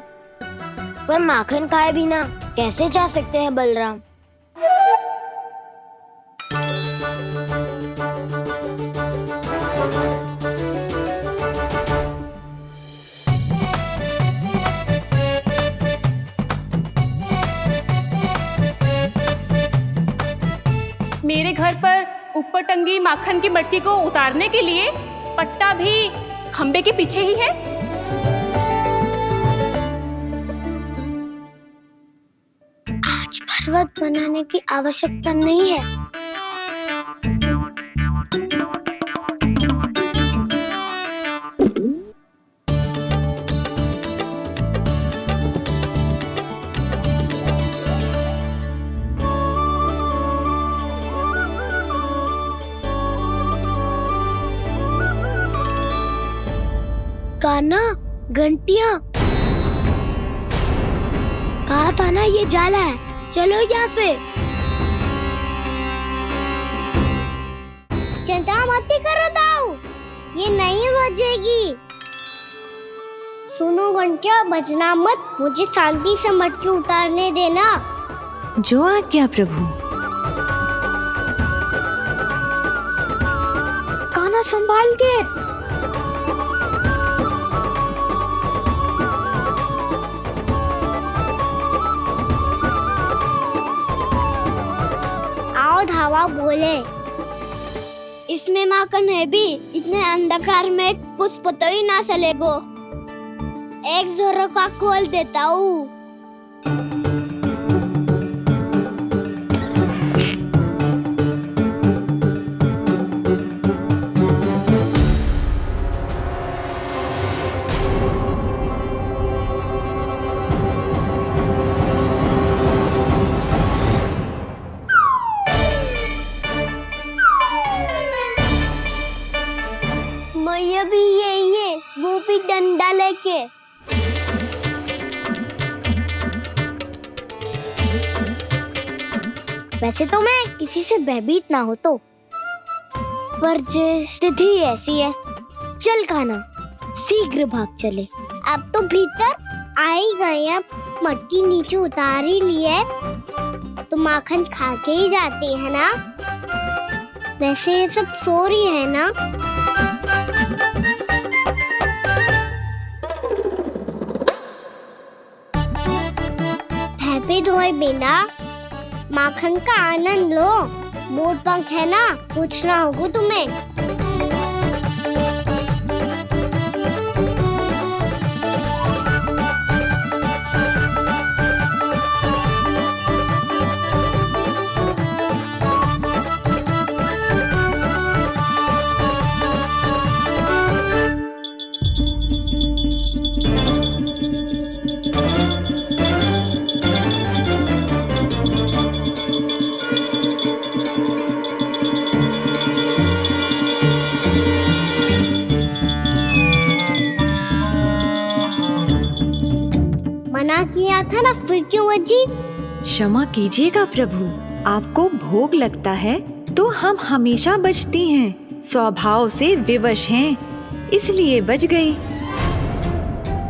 पर माखन खाए बिना कैसे जा सकते हैं बलराम? मेरे घर पर ऊपर टंगी माखन की मटकी को उतारने के लिए पट्टा भी खंबे के पीछे ही है। आज पर्वत बनाने की आवश्यकता नहीं है। कान्हा, घंटियां, कहा था ना ये जाला है, चलो यहाँ से। चिंता मत करो दाऊ, ये नहीं बजेगी। सुनो घंटिया, बजना मत, मुझे शांति से मटकी उतारने देना। जो आज्ञा प्रभु। कान्हा संभाल के। धावा बोले, इसमें माखन है भी, इतने अंधकार में कुछ पता ही ना चलेगो। एक जोरों का खोल देता हूँ। मैया भी यही है, वो भी डंडा लेके। वैसे तो मैं किसी से भयभीत ना हो तो, पर जे स्थिति ऐसी है, चल कान्हा शीघ्र भाग चले। अब तो भीतर आ ही गए हैं, मटकी नीचे उतार ही ली है तो माखन खा के ही जाते हैं ना। वैसे ये सब सो रही है ना। हैप्पी धोए बिना माखन का आनंद लो। मोर पंख है ना, पूछना होगा तुम्हें। मना किया था ना, फिर क्यों अजी? क्षमा कीजिएगा प्रभु, आपको भोग लगता है तो हम हमेशा बचती हैं, स्वभाव से विवश हैं, इसलिए बच गई।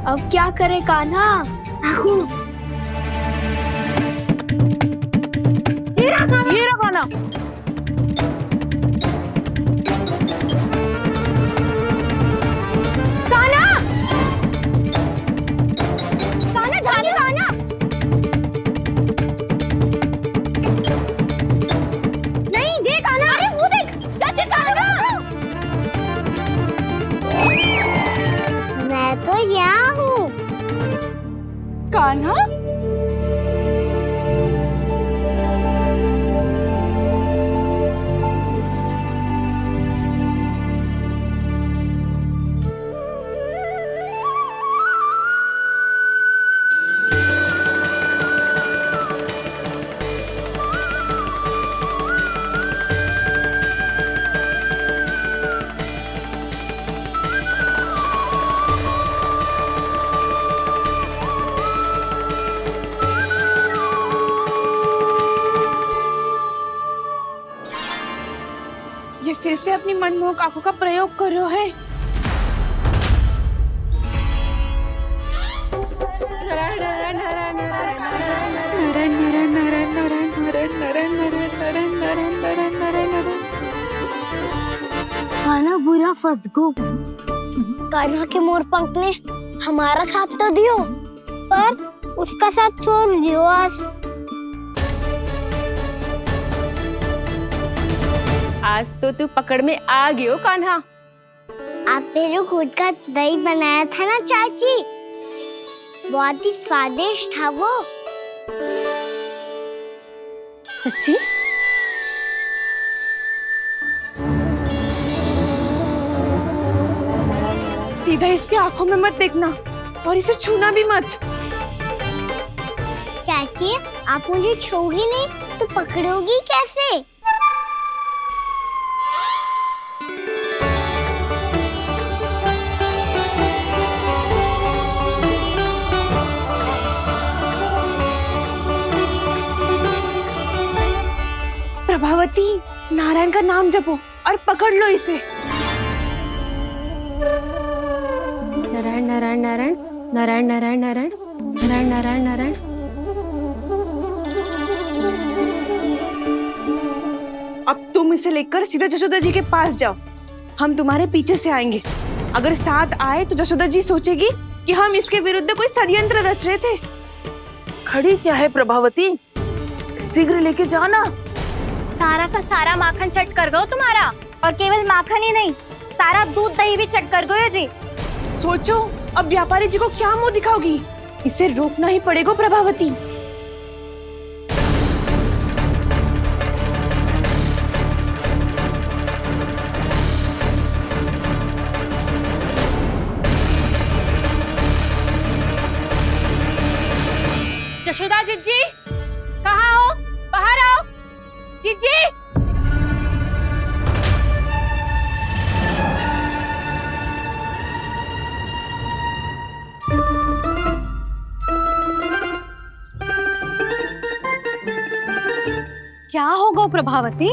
अब क्या करे कान्हा? ये रहा कान्हा। मैं तो यहाँ हूँ। कान्हा ये फिर से अपनी मनमोहक आंखों का प्रयोग कर रहे है। कान्हा बुरा फंस गो। कान्हा के मोर पंख ने हमारा साथ तो दियो, पर उसका साथ छोड़ दियो आज तो तू पकड़ में आ गयो कान्हा। आपने जो खुद का दही बनाया था ना चाची, बहुत ही स्वादिष्ट था वो। सच्ची? सीधा इसके आंखों में मत देखना और इसे छूना भी मत। चाची आप मुझे छोगी नहीं तो पकड़ोगी कैसे? प्रभावती, नारायण का नाम जपो और पकड़ लो इसे। नारायण नारायण नारायण नारायण नारायण नारायण नारायण नारायण नारायण। अब तुम इसे लेकर सीधा जशोदा जी के पास जाओ, हम तुम्हारे पीछे से आएंगे। अगर साथ आए तो जशोदा जी सोचेगी कि हम इसके विरुद्ध कोई षड्यंत्र रच रहे थे। खड़ी क्या है प्रभावती, शीघ्र लेके जाना। सारा का सारा माखन चट कर गयो तुम्हारा, और केवल माखन ही नहीं, सारा दूध दही भी चट कर गयो जी। सोचो अब व्यापारी जी को क्या मुंह दिखाओगी, इसे रोकना ही पड़ेगा प्रभावती। यशोदा जीजी, कहाँ हो? बाहर आओ जीजी। को प्रभावती,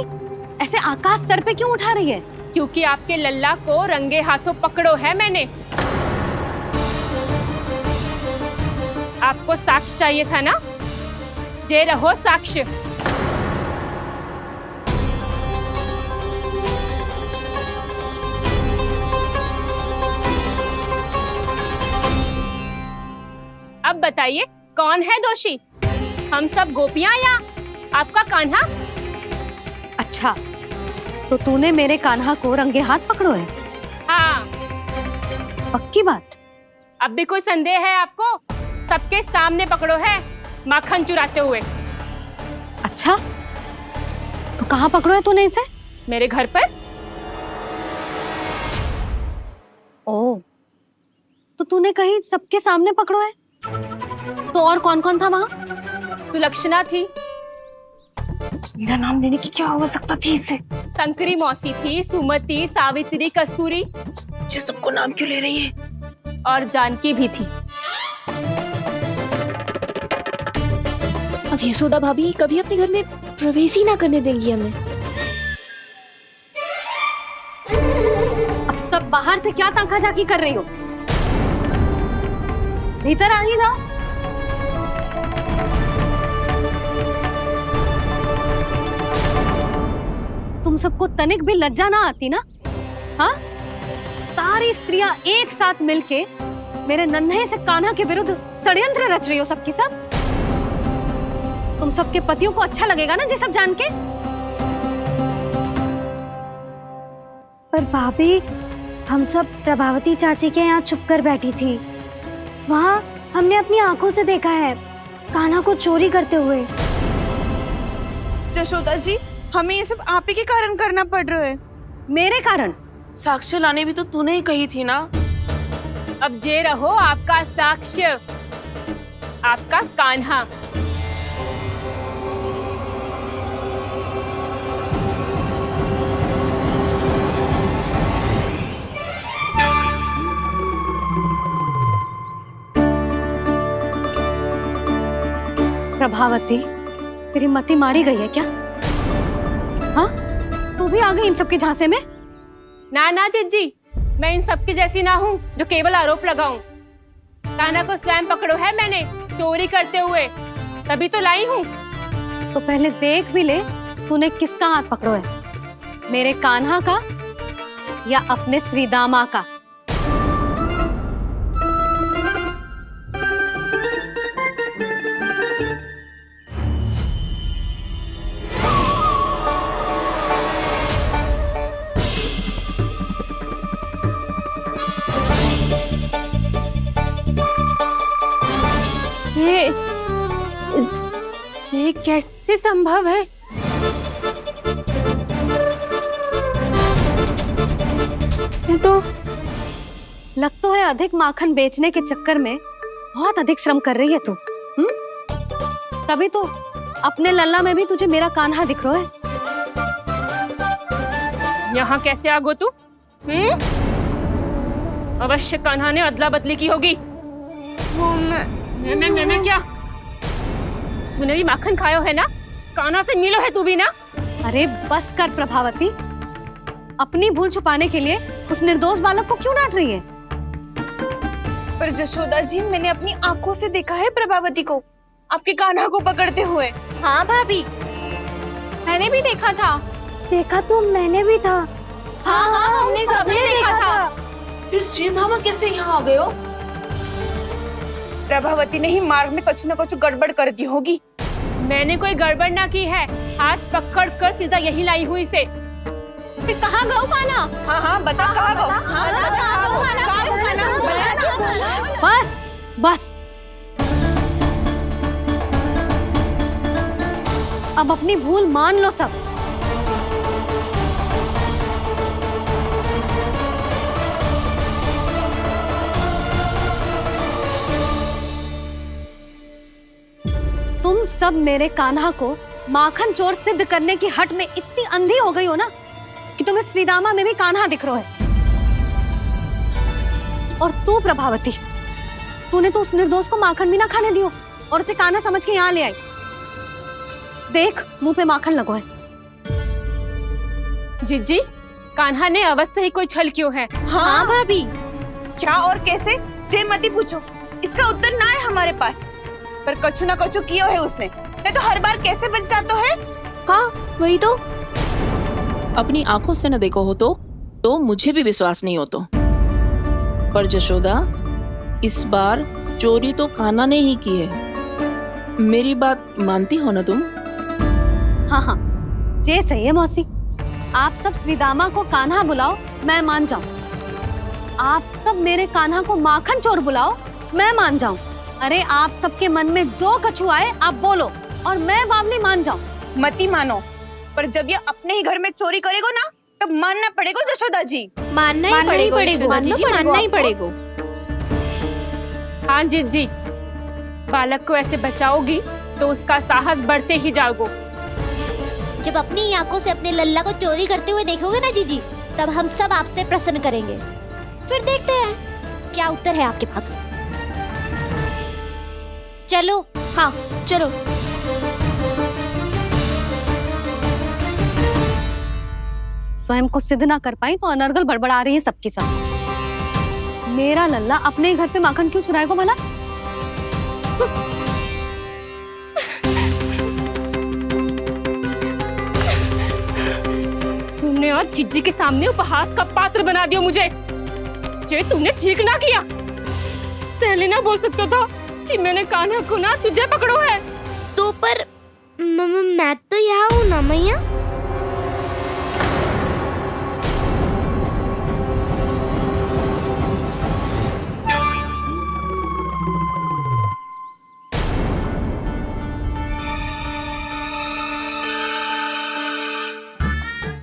ऐसे आकाश सर पे क्यों उठा रही है? क्योंकि आपके लल्ला को रंगे हाथों पकड़ो है मैंने। आपको साक्ष्य चाहिए था ना, जे रहो साक्ष्य। अब बताइए कौन है दोषी, हम सब गोपियां या आपका कान्हा? अच्छा, तो तूने मेरे कान्हा को रंगे हाथ पकड़ो है? हाँ। पक्की बात? अब भी कोई संदेह है आपको? सबके सामने पकड़ो है माखन चुराते हुए। अच्छा, तो कहाँ पकड़ो है तूने इसे? मेरे घर पर। ओ, तो तूने कहीं सबके सामने पकड़ो है? तो और कौन कौन था वहाँ? सुलक्षणा थी। मेरा नाम लेने की क्या आवश्यकता थी इसे? संकरी मौसी थी, सुमति, सावित्री, कस्तूरी। ये सबको नाम क्यों ले रही है? और जानकी भी थी। अब यशोदा भाभी कभी अपने घर में प्रवेश ही ना करने देंगी हमें। अब सब बाहर से क्या ताका झाकी कर रही हो? भीतर आ ही जाओ। तुम सबको तनिक भी लज्जा ना आती ना? हाँ, सारी स्त्रियां एक साथ मिलके मेरे नन्हे से कान्हा के विरुद्ध षड्यंत्र रच रही हो सबकी सब। तुम सबके पतियों को अच्छा लगेगा ना ये सब जान के? पर भाभी, हम सब प्रभावती चाची के यहाँ छुप कर बैठी थी। वहाँ हमने अपनी आंखों से देखा है कान्हा को चोरी करते हुए। यशोदा जी, हमें ये सब आप ही के कारण करना पड़ रहा है। मेरे कारण? साक्ष्य लाने भी तो तूने ही कही थी ना। अब जे रहो आपका साक्ष्य, आपका कान्हा। प्रभावती, तेरी मति मारी गई है क्या? हाँ, तू भी आ गई इन सबके झांसे में? ना ना जिज्जी, मैं इन सबकी जैसी ना हूँ जो केवल आरोप लगाऊं। कान्हा को स्वयं पकड़ो है मैंने चोरी करते हुए, तभी तो लाई हूँ। तो पहले देख भी ले तूने किसका हाथ पकड़ो है, मेरे कान्हा का या अपने श्रीदामा का? ये कैसे संभव है? ये तो लग तो है अधिक माखन बेचने के चक्कर में बहुत अधिक श्रम कर रही है तू। तभी तो अपने लल्ला में भी तुझे मेरा कान्हा दिख रहा है। यहाँ कैसे आ गो तू? अवश्य कान्हा ने अदला बदली की होगी। मैं क्या? तूने भी माखन खायो है ना? कान्हा से मिलो है तू भी ना? अरे बस कर प्रभावती, अपनी भूल छुपाने के लिए उस निर्दोष बालक को क्यों डांट रही है? पर यशोदा जी, मैंने अपनी आंखों से देखा है प्रभावती को आपके कान्हा को पकड़ते हुए। हाँ भाभी, मैंने भी देखा था। देखा तो मैंने भी था। हाँ हाँ, हमने सबने देखा था। फिर श्रीधामा कैसे यहाँ आ गए हो? प्रभावती ने ही मार्ग में कुछ न कुछ गड़बड़ कर दी होगी। मैंने कोई गड़बड़ ना की है, हाथ पकड़ कर सीधा यही लाई हुई से। फिर कहाँ गौ कान्हा? हाँ हाँ, बता कहाँ गो? हाँ बता कहाँ गो? कहाँ गो कान्हा? बता ना। बस बस, अब अपनी भूल मान लो सब। तुम सब मेरे कान्हा को माखन चोर सिद्ध करने की हट में इतनी अंधी हो गई हो ना कि तुम्हें श्रीदामा में भी कान्हा दिख रहा है। और तू प्रभावती, तूने तो उस निर्दोष को माखन भी ना खाने दियो और उसे कान्हा समझ के यहाँ ले आई। देख, मुंह पे माखन लगो है, जिज्जी, कान्हा ने अवश्य ही कोई छल क्यों है। हाँ भाभी, क्या और कैसे जे मती पूछो, इसका उत्तर ना है हमारे पास। पर कछु ना कछु कियो है उसने, नहीं तो हर बार कैसे बच जाता है। हाँ वही तो, अपनी आंखों से न देखो हो तो मुझे भी विश्वास नहीं हो तो। पर जशोदा, इस बार चोरी तो कान्हा ने ही की है। मेरी बात मानती हो ना तुम? हाँ हाँ, जे सही है मौसी। आप सब श्रीदामा को कान्हा बुलाओ, मैं मान जाऊं। आप सब मेरे कान्हा को माखन चोर बुलाओ, मैं मान जाऊं। अरे आप सबके मन में जो कछु आए आप बोलो और मैं बावली मान जाऊं। मती मानो, पर जब ये अपने ही घर में चोरी करेगो ना, तब मानना पड़ेगा जशोदा जी। मानना ही पड़ेगा जी, मानना ही पड़ेगा। हाँ जिज्जी, बालक को ऐसे बचाओगी तो उसका साहस बढ़ते ही जाओगे। जब अपनी आंखों से अपने लल्ला को चोरी करते हुए देखोगे ना जीजी, तब हम सब आपसे प्रसन्न करेंगे। फिर देखते हैं क्या उत्तर है आपके पास। चलो। हाँ चलो। स्वयं को सिद्ध ना कर पाई तो अनर्गल बड़बड़ा रही है सबकी सब। मेरा लल्ला अपने घर पे माखन क्यों चुराएगा भला? तुमने आज जिज्जी के सामने उपहास का पात्र बना दिया मुझे। ये तुमने ठीक ना किया। पहले ना बोल सकता था कि मैंने कान्हा को ना तुझे पकड़ो है। तो पर मैं तो यहाँ हूँ ना मैया।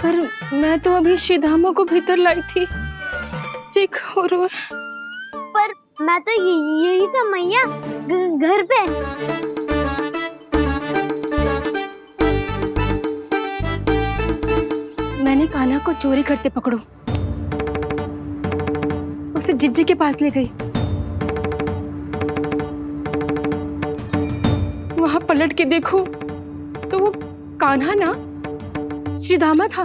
पर मैं तो अभी श्रीधामा को भीतर लाई थी। चेक हो रहा है। पर मैं तो यही था मैया, घर पे। मैंने कान्हा को चोरी करते पकड़ो, उसे जिज्जी के पास ले गई। वहां पलट के देखो तो वो कान्हा ना श्रीधामा था।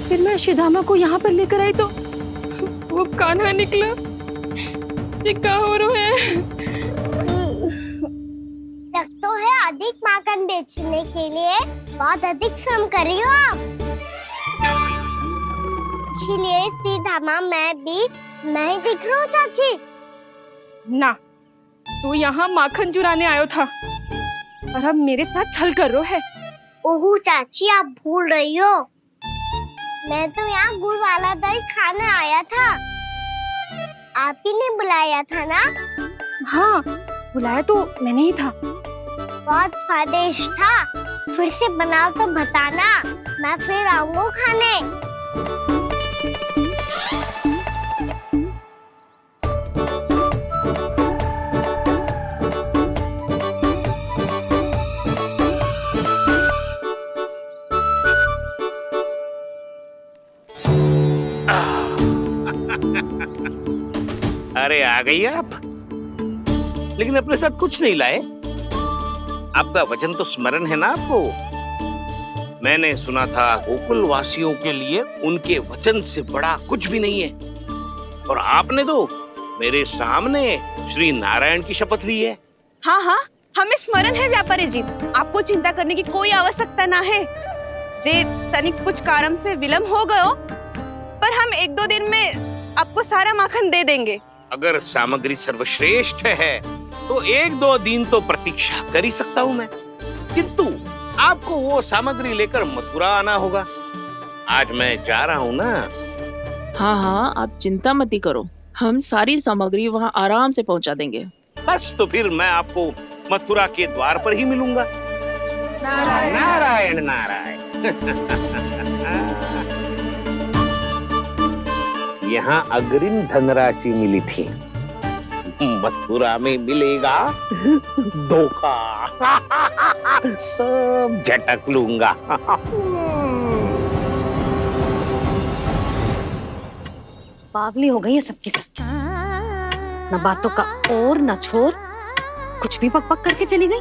फिर मैं श्रीधामा को यहाँ पर लेकर आई तो वो कान्हा निकला। ये क्या हो रहा है? लग तो है अधिक माखन बेचने के लिए बहुत अधिक श्रम कर रही हो आप। इसलिए श्रीधामा मैं ही दिख रहा हूँ चाची। ना, तू यहाँ माखन चुराने आयो था और अब मेरे साथ छल कर रो है। ओह चाची, आप भूल रही हो, मैं तो यहाँ गुड़ वाला दही खाने आया था। आप ही ने बुलाया था ना? हाँ, बुलाया तो मैंने ही था। बहुत स्वादिष्ट था। फिर से बनाओ तो बताना, मैं फिर आऊंगा खाने। अरे आ गई आप, लेकिन अपने साथ कुछ नहीं लाए। आपका वचन तो स्मरण है ना आपको? मैंने सुना था गोकुल वासियों के लिए उनके वचन से बड़ा कुछ भी नहीं है। और आपने तो मेरे सामने श्री नारायण की शपथ ली है। हाँ हाँ, हमें स्मरण है व्यापारी जी। आपको चिंता करने की कोई आवश्यकता ना है। जे तनिक कुछ कारण से विलंब हो गयो, पर हम 1-2 दिन में आपको सारा माखन दे देंगे। अगर सामग्री सर्वश्रेष्ठ है तो 1-2 दिन तो प्रतीक्षा कर ही सकता हूँ मैं, किंतु आपको वो सामग्री लेकर मथुरा आना होगा। आज मैं जा रहा हूँ ना। हाँ हाँ, आप चिंता मत करो, हम सारी सामग्री वहाँ आराम से पहुँचा देंगे। बस तो फिर मैं आपको मथुरा के द्वार पर ही मिलूंगा। नारायण नारायण। यहाँ अग्रिम धनराशि मिली थी, मथुरा में मिलेगा धोखा। सब झटक लूंगा। बावली हो गई है सबकी सब। न बातों का और न छोर, कुछ भी पक पक करके चली गई।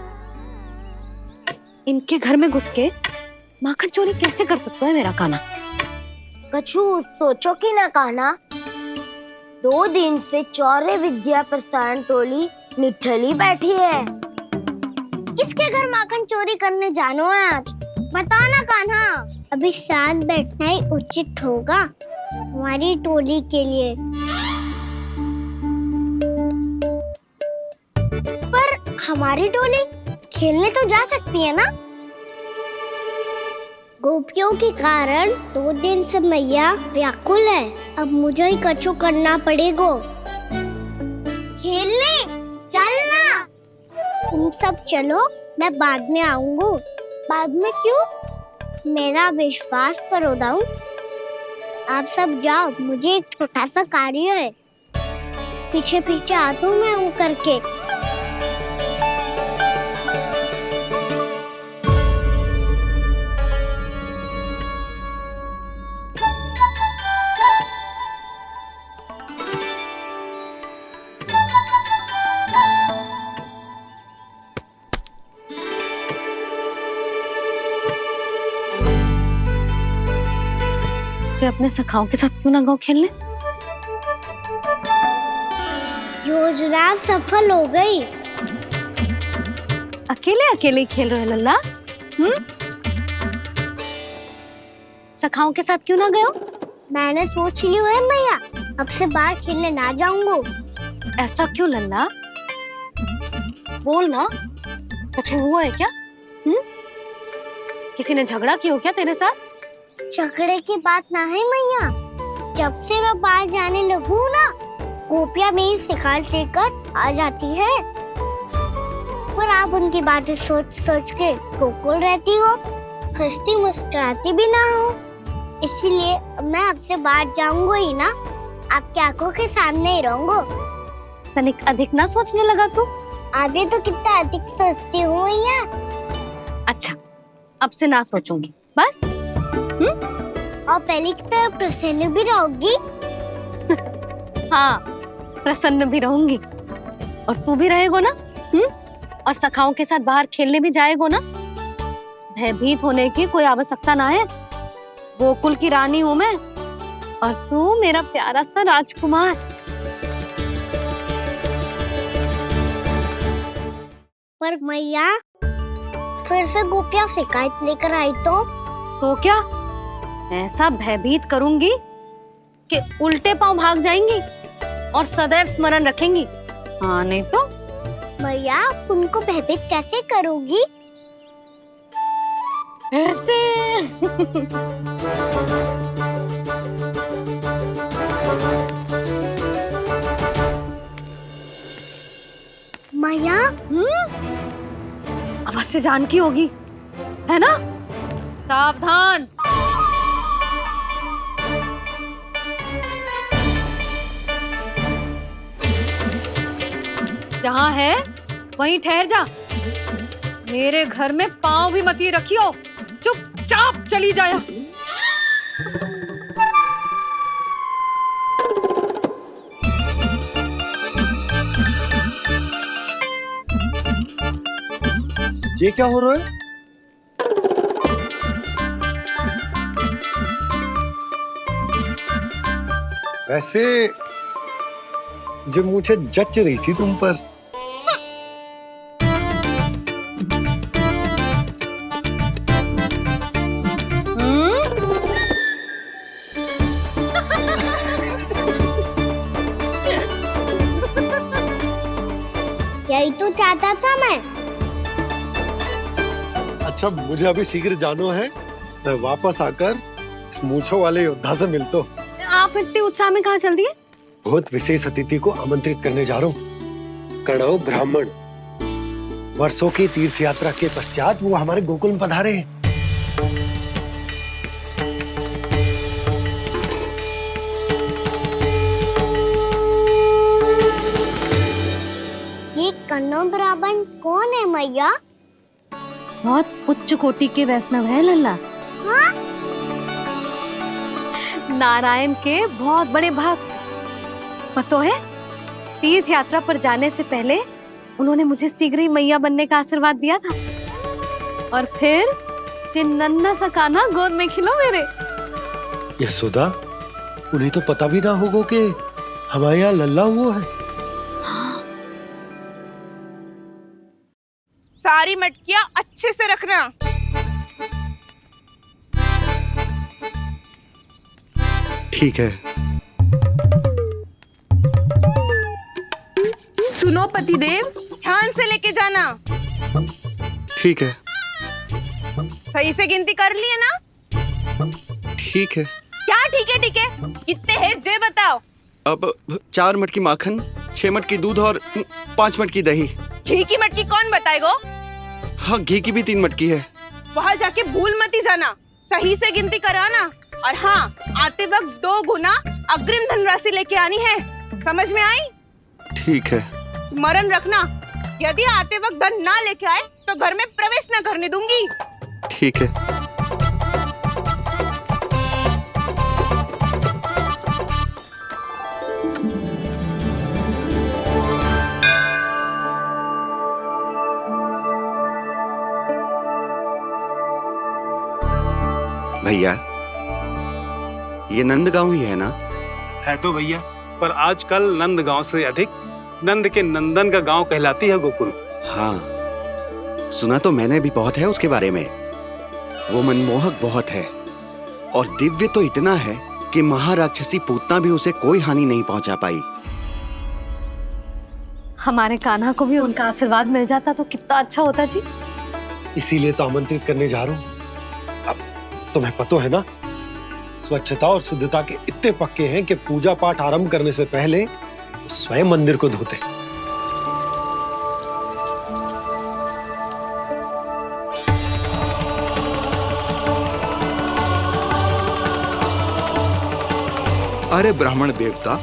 इनके घर में घुस के माखन चोरी कैसे कर सकता है मेरा कान्हा? कछु सोचो कि ना कान्हा, 2 दिन से चौर्य विद्या प्रसारण टोली निठली बैठी है। किसके घर माखन चोरी करने जानो है आज? बता ना कान्हा। अभी साथ बैठना ही उचित होगा हमारी टोली के लिए। पर हमारी टोली खेलने तो जा सकती है ना? गोपियों के कारण 2 दिन से मैया व्याकुल है। अब मुझे ही कछु करना पड़ेगा। खेलने चलना। तुम सब चलो, मैं बाद में आऊंगा। बाद में क्यों? मेरा विश्वास करो दाऊ। आप सब जाओ, मुझे एक छोटा सा कार्य है। पीछे पीछे आता हूँ मैं करके। अपने सखाओं के साथ क्यों ना गाँव खेलने? योजना सफल हो गई। अकेले अकेले खेल रहे लल्ला? सखाओं के साथ क्यों ना गए? मैंने सोच लिया है मैया, अब से बाहर खेलने ना जाऊंगा। ऐसा क्यों लल्ला? बोल ना, कुछ हुआ है क्या? किसी ने झगड़ा किया हो क्या तेरे साथ? झगड़े की बात ना है मैया। जब से मैं बाहर जाने लगू ना, गोपियां मेरी शिकायत लेकर आ जाती है। पर आप उनकी बातें सोच सोच के गोकुल रहती हो, हंसती मुस्कुराती भी ना हो। इसलिए मैं आपसे बाहर जाऊंगा ही ना, आपकी आंखों के सामने ही रहूंगा। तनिक अधिक ना सोचने लगा तू? आगे तो कितना अधिक सोचती हूँ मैया। अच्छा, अब से ना सोचूंगी बस। और पहले की तरह प्रसन्न भी रहोगी? हाँ, प्रसन्न भी रहूंगी। और तू भी रहेगा ना? और सखाओं के साथ बाहर खेलने भी जाएगा ना? भयभीत होने की कोई आवश्यकता ना है। गोकुल की रानी हूँ मैं, और तू मेरा प्यारा सा राजकुमार। पर मैया, फिर से गोपियां शिकायत लेकर आई तो क्या? ऐसा भयभीत करूंगी कि उल्टे पांव भाग जाएंगी और सदैव स्मरण रखेंगी। हाँ नहीं तो? मैया, आप उनको भयभीत कैसे करोगी? ऐसे। मैया, अवश्य जानकी होगी, है ना? सावधान। जहाँ है वहीं ठहर जा। मेरे घर में पाँव भी मत रखियो, चुपचाप चली जाया। ये क्या हो रहा है? वैसे जो मुझे जच रही थी तुम पर। यही तो चाहता था मैं। अच्छा, मुझे अभी शीघ्र जाना है। मैं वापस आकर इस मूंछों वाले योद्धा से मिलता हूँ। आप इतने उत्साह में कहाँ चल दिए? बहुत विशेष अतिथि को आमंत्रित करने जा रहा हूँ। कणव ब्राह्मण। वर्षों की तीर्थ यात्रा के पश्चात वो हमारे गोकुल में पधारे हैं। ये कणव ब्राह्मण कौन है मैया? बहुत उच्च कोटि के वैष्णव है लल्ला। हाँ? नारायण के बहुत बड़े भक्त। पता है, तीर्थ यात्रा पर जाने से पहले उन्होंने मुझे शीघ्र ही मैया बनने का आशीर्वाद दिया था। और फिर चिन्नन्ना सा कान्हा गोद में खिलो मेरे। यशोदा, उन्हें तो पता भी ना होगा कि हमारे यहाँ लल्ला हुआ है। सारी मटकियां अच्छे से रखना। ठीक है। सुनो पतिदेव, ध्यान से लेके जाना। ठीक है। सही से गिनती कर लिए ना? ठीक है। क्या ठीक है ठीक है? कितने हैं जे बताओ। अब 4 मटकी माखन, 6 मटकी दूध और 5 मटकी दही। घी की मटकी कौन बताएगा? हाँ, घी की भी 3 मटकी है। वहाँ जाके भूल मती जाना, सही से गिनती कराना। और हाँ, आते वक्त 2 गुना अग्रिम धनराशि लेके आनी है। समझ में आई? ठीक है। स्मरण रखना, यदि आते वक्त धन ना लेके आए तो घर में प्रवेश न करने दूंगी। ठीक है। भैया, ये नंदगांव ही है ना? है तो भैया, पर आजकल नंदगांव से अधिक नंद के नंदन का गांव कहलाती है गोकुल। हाँ, सुना तो मैंने भी बहुत है उसके बारे में। वो मनमोहक बहुत है और दिव्य तो इतना है कि महाराक्षसी पूतना भी उसे कोई हानि नहीं पहुंचा पाई। हमारे कान्हा को भी उनका आशीर्वाद मिल जाता तो कितना अच्छा होता जी। इसीलिए तो आमंत्रित करने जा रहा हूँ। अब तुम्हें पता है ना, स्वच्छता और शुद्धता के इतने पक्के हैं कि पूजा पाठ आरंभ करने से पहले स्वयं मंदिर को धोते। अरे ब्राह्मण देवता,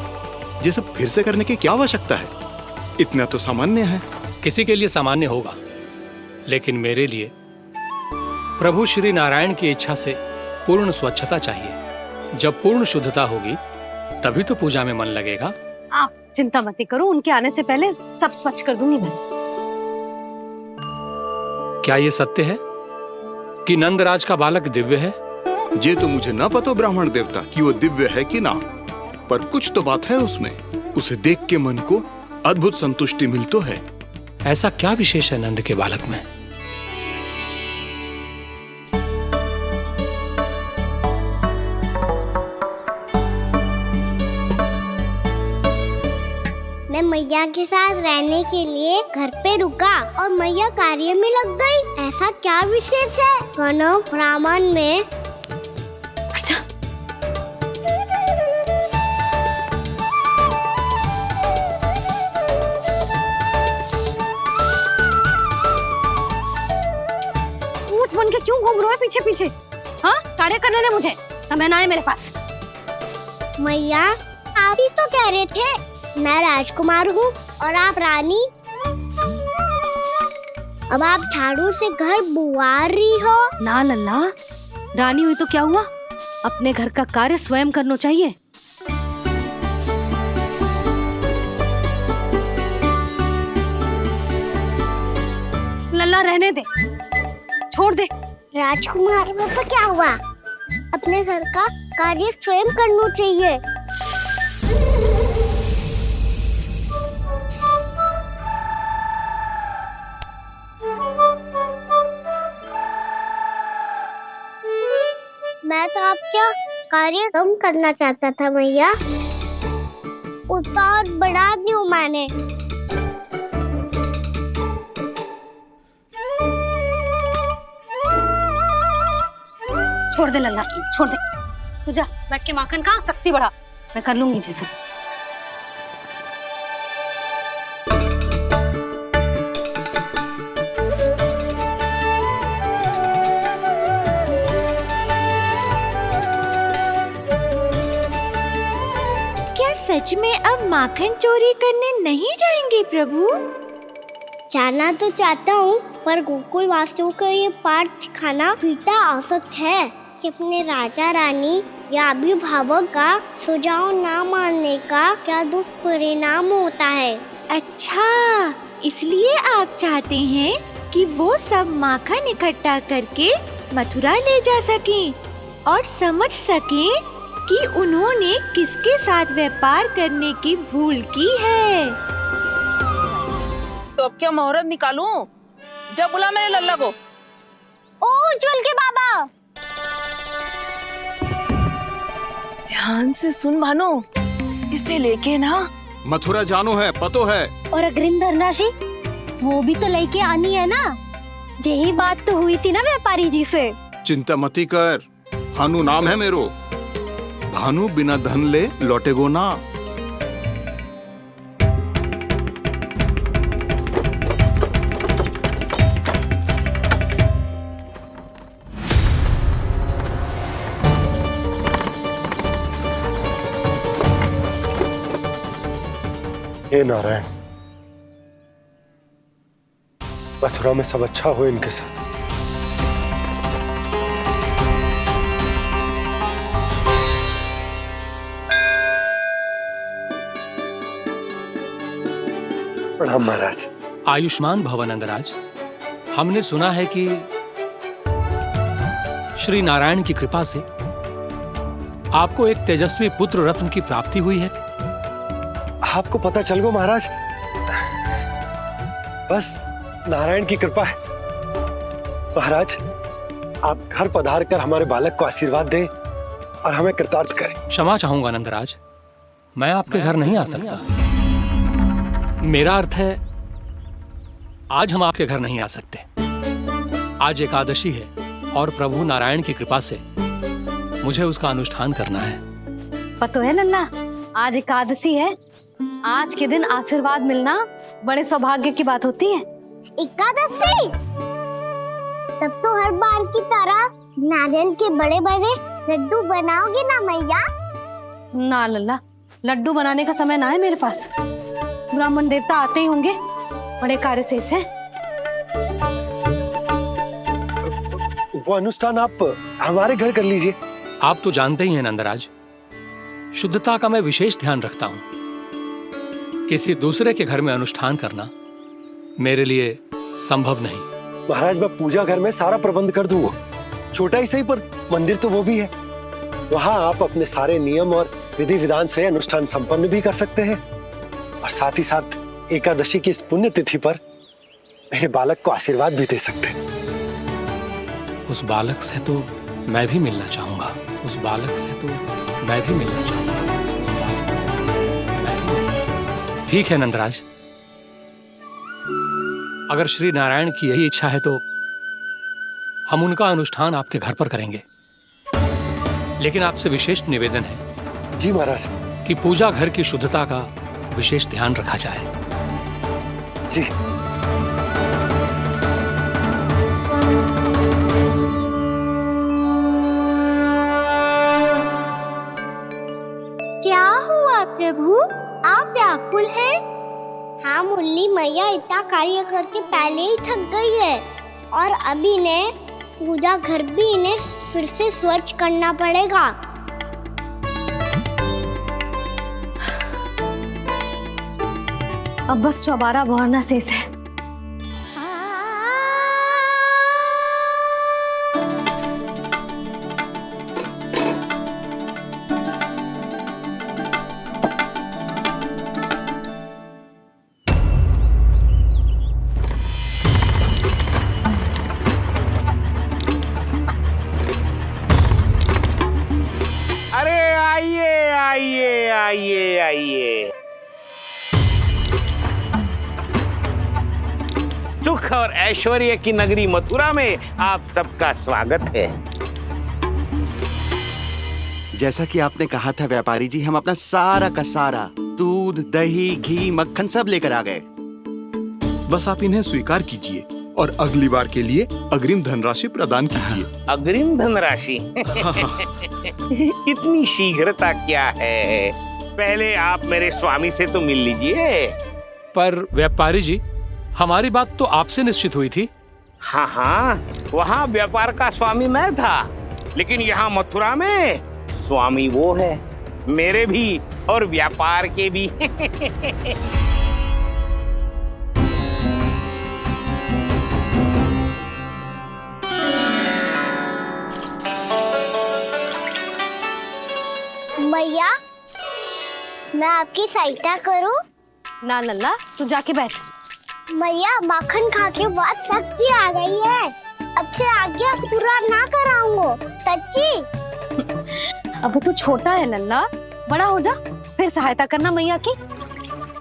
ये सब फिर से करने की क्या आवश्यकता है? इतना तो सामान्य है। किसी के लिए सामान्य होगा, लेकिन मेरे लिए प्रभु श्री नारायण की इच्छा से पूर्ण स्वच्छता चाहिए। जब पूर्ण शुद्धता होगी तभी तो पूजा में मन लगेगा। आप चिंता मत करो, उनके आने से पहले सब स्वच्छ कर दूंगी मैं। क्या ये सत्य है कि नंदराज का बालक दिव्य है? ये तो मुझे ना पता ब्राह्मण देवता कि वो दिव्य है कि ना, पर कुछ तो बात है उसमें। उसे देख के मन को अद्भुत संतुष्टि मिल तो है। ऐसा क्या विशेष है नंद के बालक में? मैं मैया के साथ रहने के लिए घर पे रुका और मैया कार्य में लग गई। ऐसा क्या विशेष है कनव ब्राह्मण में? अच्छा, ऊंट बन के क्यों घूम रहे हो पीछे पीछे? हाँ, कार्य करने दे मुझे, समय ना है मेरे पास। मैया, आप ही तो कह रहे थे मैं राजकुमार हूँ और आप रानी। अब आप झाड़ू से घर बुआर रही हो। ना लल्ला, रानी हुई तो क्या हुआ, अपने घर का कार्य स्वयं करना चाहिए। लल्ला रहने दे, छोड़ दे। राजकुमार में तो क्या हुआ, अपने घर का कार्य स्वयं करना चाहिए। मैं तो आपका कार्य कम करना चाहता था मैया, उत्पाद बढ़ा दूं मैंने। छोड़ दे लल्ला, छोड़ दे। तू जा बैठ के माखन खा, शक्ति बढ़ा, मैं कर लूंगी जैसे। सच में अब माखन चोरी करने नहीं जाएंगे प्रभु? जाना तो चाहता हूँ, पर गोकुल वासियों को ये पाठ सिखाना पिता आवश्यक है कि अपने राजा रानी या अभिभावक का सुझाव ना मानने का क्या दुष्परिणाम होता है। अच्छा, इसलिए आप चाहते हैं कि वो सब माखन इकट्ठा करके मथुरा ले जा सकें और समझ सकें कि उन्होंने किसके साथ व्यापार करने की भूल की है। तो अब क्या मुहूर्त निकालूं? जब बुला मेरे लल्ला को। ओ उज्जवल के बाबा, ध्यान से सुन भानु, इसे लेके ना मथुरा जानो है, पतो है। और अग्रिम धनराशि वो भी तो लेके आनी है ना। यही बात तो हुई थी ना व्यापारी जी से। चिंता मती कर, भानु नाम है मेरो। भानु बिना धन ले लौटेगो ना। हे नारायण, मथुरा में सब अच्छा हो इनके साथ। प्रणाम महाराज। आयुष्मान भव नंदराज। हमने सुना है कि श्री नारायण की कृपा से आपको एक तेजस्वी पुत्र रत्न की प्राप्ति हुई है। आपको पता चल गो महाराज, बस नारायण की कृपा है। महाराज, आप घर पधार कर हमारे बालक को आशीर्वाद दें और हमें कृतार्थ करें। क्षमा चाहूंगा नंदराज, मैं आपके घर नहीं आ सकता। मेरा अर्थ है, आज हम आपके घर नहीं आ सकते। आज एकादशी है और प्रभु नारायण की कृपा से मुझे उसका अनुष्ठान करना है। पतो है लल्ला, आज एकादशी है। आज के दिन आशीर्वाद मिलना बड़े सौभाग्य की बात होती है। एकादशी, तब तो हर बार की तरह नारियल के बड़े बड़े लड्डू बनाओगे ना मैया? ना लल्ला, लड्डू बनाने का समय ना है मेरे पास। ब्राह्मण देवता आते ही होंगे, बड़े कार्य शेष है। वो अनुष्ठान आप हमारे घर कर लीजिए। आप तो जानते ही हैं नंदराज, शुद्धता का मैं विशेष ध्यान रखता हूं। किसी दूसरे के घर में अनुष्ठान करना मेरे लिए संभव नहीं। महाराज, मैं पूजा घर में सारा प्रबंध कर दूंगा। छोटा ही सही, पर मंदिर तो वो भी है। वहां आप अपने सारे नियम और विधि विधान से अनुष्ठान संपन्न भी कर सकते हैं और साथ ही साथ एकादशी की इस पुण्य तिथि पर मेरे बालक को आशीर्वाद भी दे सकते हैं। उस बालक से तो मैं भी मिलना चाहूंगा। उस बालक से तो मैं भी मिलना चाहूंगा। ठीक है नंदराज, अगर श्री नारायण की यही इच्छा है तो हम उनका अनुष्ठान आपके घर पर करेंगे। लेकिन आपसे विशेष निवेदन है। जी महाराज। कि पूजा घर की शुद्धता का विशेष ध्यान रखा जाए। जी। क्या हुआ प्रभु, आप व्याकुल हैं? हाँ मुरली मैया इतना कार्य करके पहले ही थक गई है और अभी ने पूजा घर भी इन्हें फिर से स्वच्छ करना पड़ेगा। अब बस चौबारा बहाना शेष है। अरे आइए आइए आइए आइए, सुख और ऐश्वर्य की नगरी मथुरा में आप सबका स्वागत है। जैसा कि आपने कहा था व्यापारी जी, हम अपना सारा का सारा दूध, दही, घी, मक्खन सब लेकर आ गए। बस आप इन्हें स्वीकार कीजिए और अगली बार के लिए अग्रिम धनराशि प्रदान कीजिए। अग्रिम धनराशि? इतनी शीघ्रता क्या है? पहले आप मेरे स्वामी से तो मिल लीजिए। पर व्यापारी जी, हमारी बात तो आपसे निश्चित हुई थी। हाँ हाँ, वहाँ व्यापार का स्वामी मैं था, लेकिन यहाँ मथुरा में स्वामी वो है, मेरे भी और व्यापार के भी। मैया, मैं आपकी सहायता करूं? ना लल्ला, तू जाके बैठ। मैया, माखन खा के बहुत शक्ति आ गई है। अब से आगे पूरा ना कराऊंगा, सच्ची। अब तू छोटा है लल्ला, बड़ा हो जा फिर सहायता करना मैया की।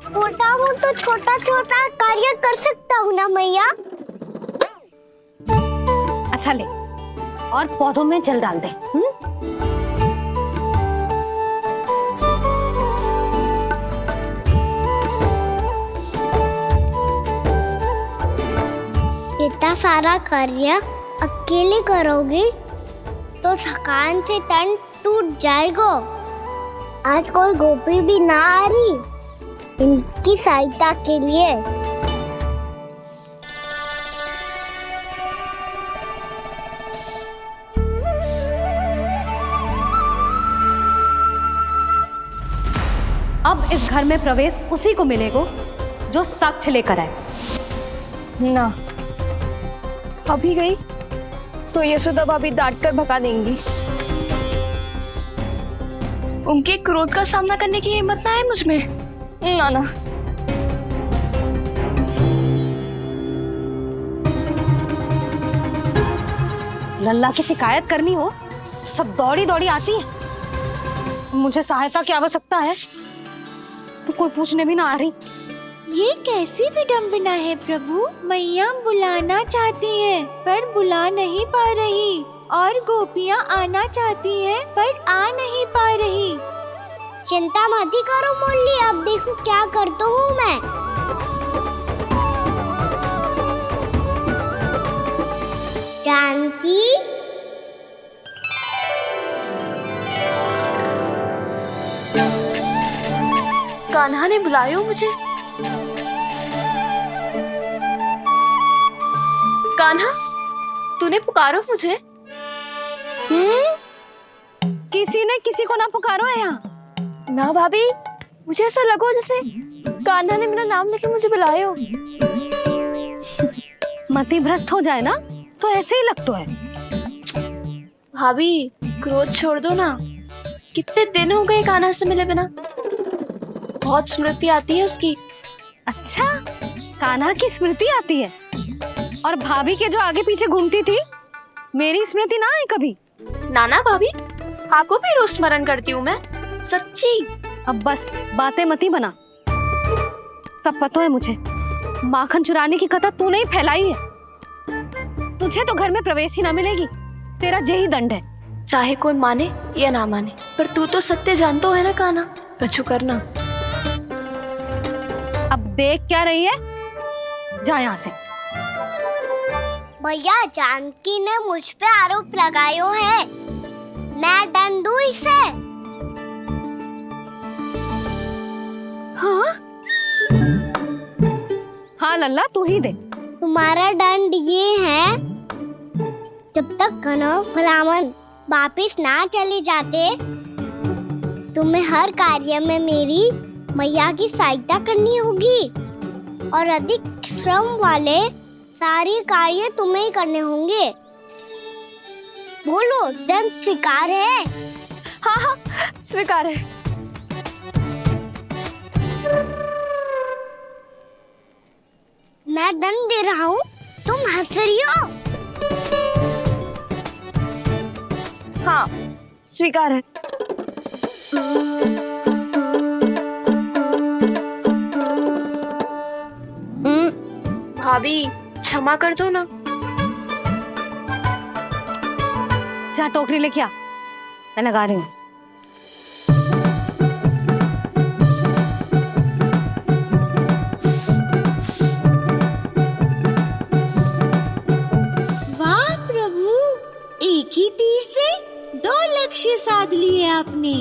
छोटा हूँ तो छोटा छोटा कार्य कर सकता हूँ ना मैया। अच्छा ले, और पौधों में जल डाल दे। इतना सारा कार्य अकेले करोगी तो थकान से तन टूट जाएगा। आज कोई गोपी भी ना आ रही इनकी सहायता के लिए। अब इस घर में प्रवेश उसी को मिलेगा जो साक्ष्य लेकर आए। ना, अभी गई तो यशोदा भाभी डांट कर भगा देंगी। उनके क्रोध का सामना करने की हिम्मत ना है मुझ में। ना ना, लल्ला की शिकायत करनी हो सब दौड़ी दौड़ी आती है। मुझे सहायता की आवश्यकता है तो कोई पूछने भी ना आ रही। ये कैसी विडंबना है प्रभु। मैया बुलाना चाहती हैं पर बुला नहीं पा रही, और गोपियाँ आना चाहती हैं पर आ नहीं पा रही। चिंता मत ही करो मुरली, अब देखो क्या करता हूँ मैं। जानकी, कान्हा ने बुलाया मुझे। कान्हा, तूने पुकारो मुझे। किसी ने किसी को ना पुकारो है यहाँ। ना भाभी, मुझे ऐसा लगो जैसे कान्हा ने मेरा नाम लेके मुझे बुलाया। मति भ्रष्ट हो जाए ना तो ऐसे ही लगता है। भाभी, क्रोध छोड़ दो ना। कितने दिन हो गए कान्हा से मिले बिना। बहुत स्मृति आती है उसकी। अच्छा, कान्हा की स्मृति आती है? और भाभी के जो आगे पीछे घूमती थी, मेरी स्मृति ना आई कभी? नाना भाभी, आपको भी रोज स्मरण करती हूँ मैं, सच्ची। अब बस बातें मत ही बना। सब पता है मुझे। माखन चुराने की कथा तूने ही फैलाई है। तुझे तो घर में प्रवेश ही ना मिलेगी। तेरा यही दंड है। चाहे कोई माने या ना माने, पर तू तो सत्य जानतो है ना कान्हा। कछु करना। अब देख क्या रही है, जा यहाँ से। भैया, जानकी ने मुझ पे आरोप लगायो है। मैं दंड दूं इसे? हाँ हाँ लल्ला, तू ही दे। तुम्हारा दंड ये है, जब तक कनव ब्राह्मण वापिस ना चले जाते, तुम्हें हर कार्य में मेरी मैया की सहायता करनी होगी, और अधिक श्रम वाले सारे कार्य तुम्हें ही करने होंगे। बोलो, दंड स्वीकार है? हाँ हाँ, स्वीकार है। मैं दंड दे रहा हूँ, तुम हंस रही हो? हाँ, स्वीकार है। भाभी, क्षमा कर दो ना। जा टोकरी लेके आ, मैं लगा रही हूँ। वाह प्रभु, एक ही तीर से 2 लक्ष्य साध लिए आपने।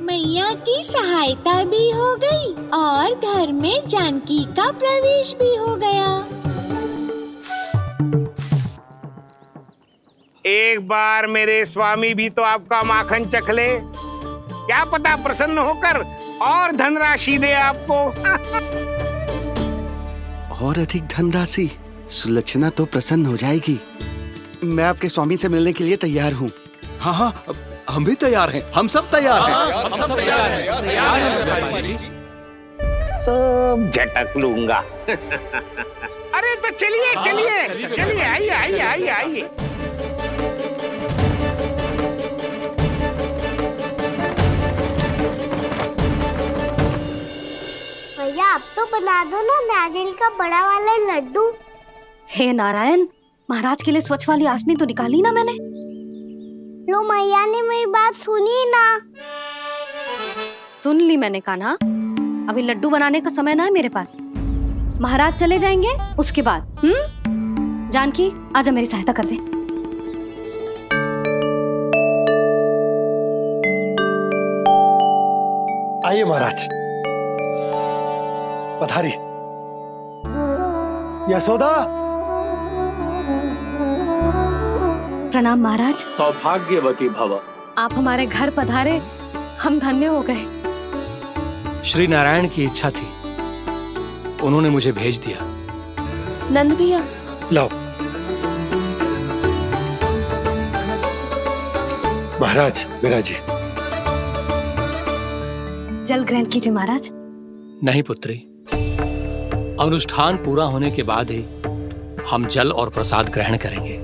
मैया की सहायता भी हो गई और घर में जानकी का प्रवेश भी हो गया। एक बार मेरे स्वामी भी तो आपका माखन चख ले, क्या पता प्रसन्न होकर और धनराशि दे आपको। और अधिक धनराशि? सुलक्षणा तो प्रसन्न हो जाएगी। मैं आपके स्वामी से मिलने के लिए तैयार हूँ। हाँ हाँ, हम भी तैयार हैं, हम सब तैयार हैं। हम सब तैयार हैं, तैयार हैं व्यापारी जी। सब झटक लूंगा। अरे तो चलिए चलिए चलिए, आइए आइए आइए आइए। भैया आप तो बना दो ना नारियल का बड़ा वाला लड्डू। हे नारायण, महाराज के लिए स्वच्छ वाली आसनी तो निकाली ना मैंने। लो मैया ने मेरी बात सुनी ना। सुन ली मैंने कान्हा, अभी लड्डू बनाने का समय ना है मेरे पास। महाराज चले जाएंगे उसके बाद। जानकी आजा मेरी सहायता कर दे। आइए महाराज, पधारी। यशोदा। प्रणाम महाराज। सौभाग्यवती भव। आप हमारे घर पधारे, हम धन्य हो गए। श्री नारायण की इच्छा थी, उन्होंने मुझे भेज दिया। नंद भैया लाओ। महाराज विराजी। जल ग्रहण कीजिए महाराज। नहीं पुत्री, अनुष्ठान पूरा होने के बाद ही हम जल और प्रसाद ग्रहण करेंगे,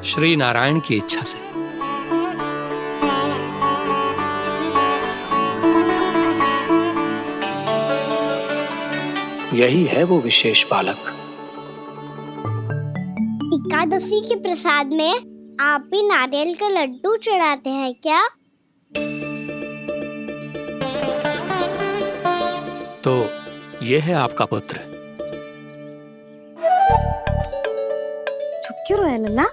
श्री नारायण की इच्छा से। यही है वो विशेष बालक। एकादशी के प्रसाद में आप भी नारियल का लड्डू चढ़ाते हैं क्या? तो ये है आपका पुत्र। चुप क्यों रोए लल्ला?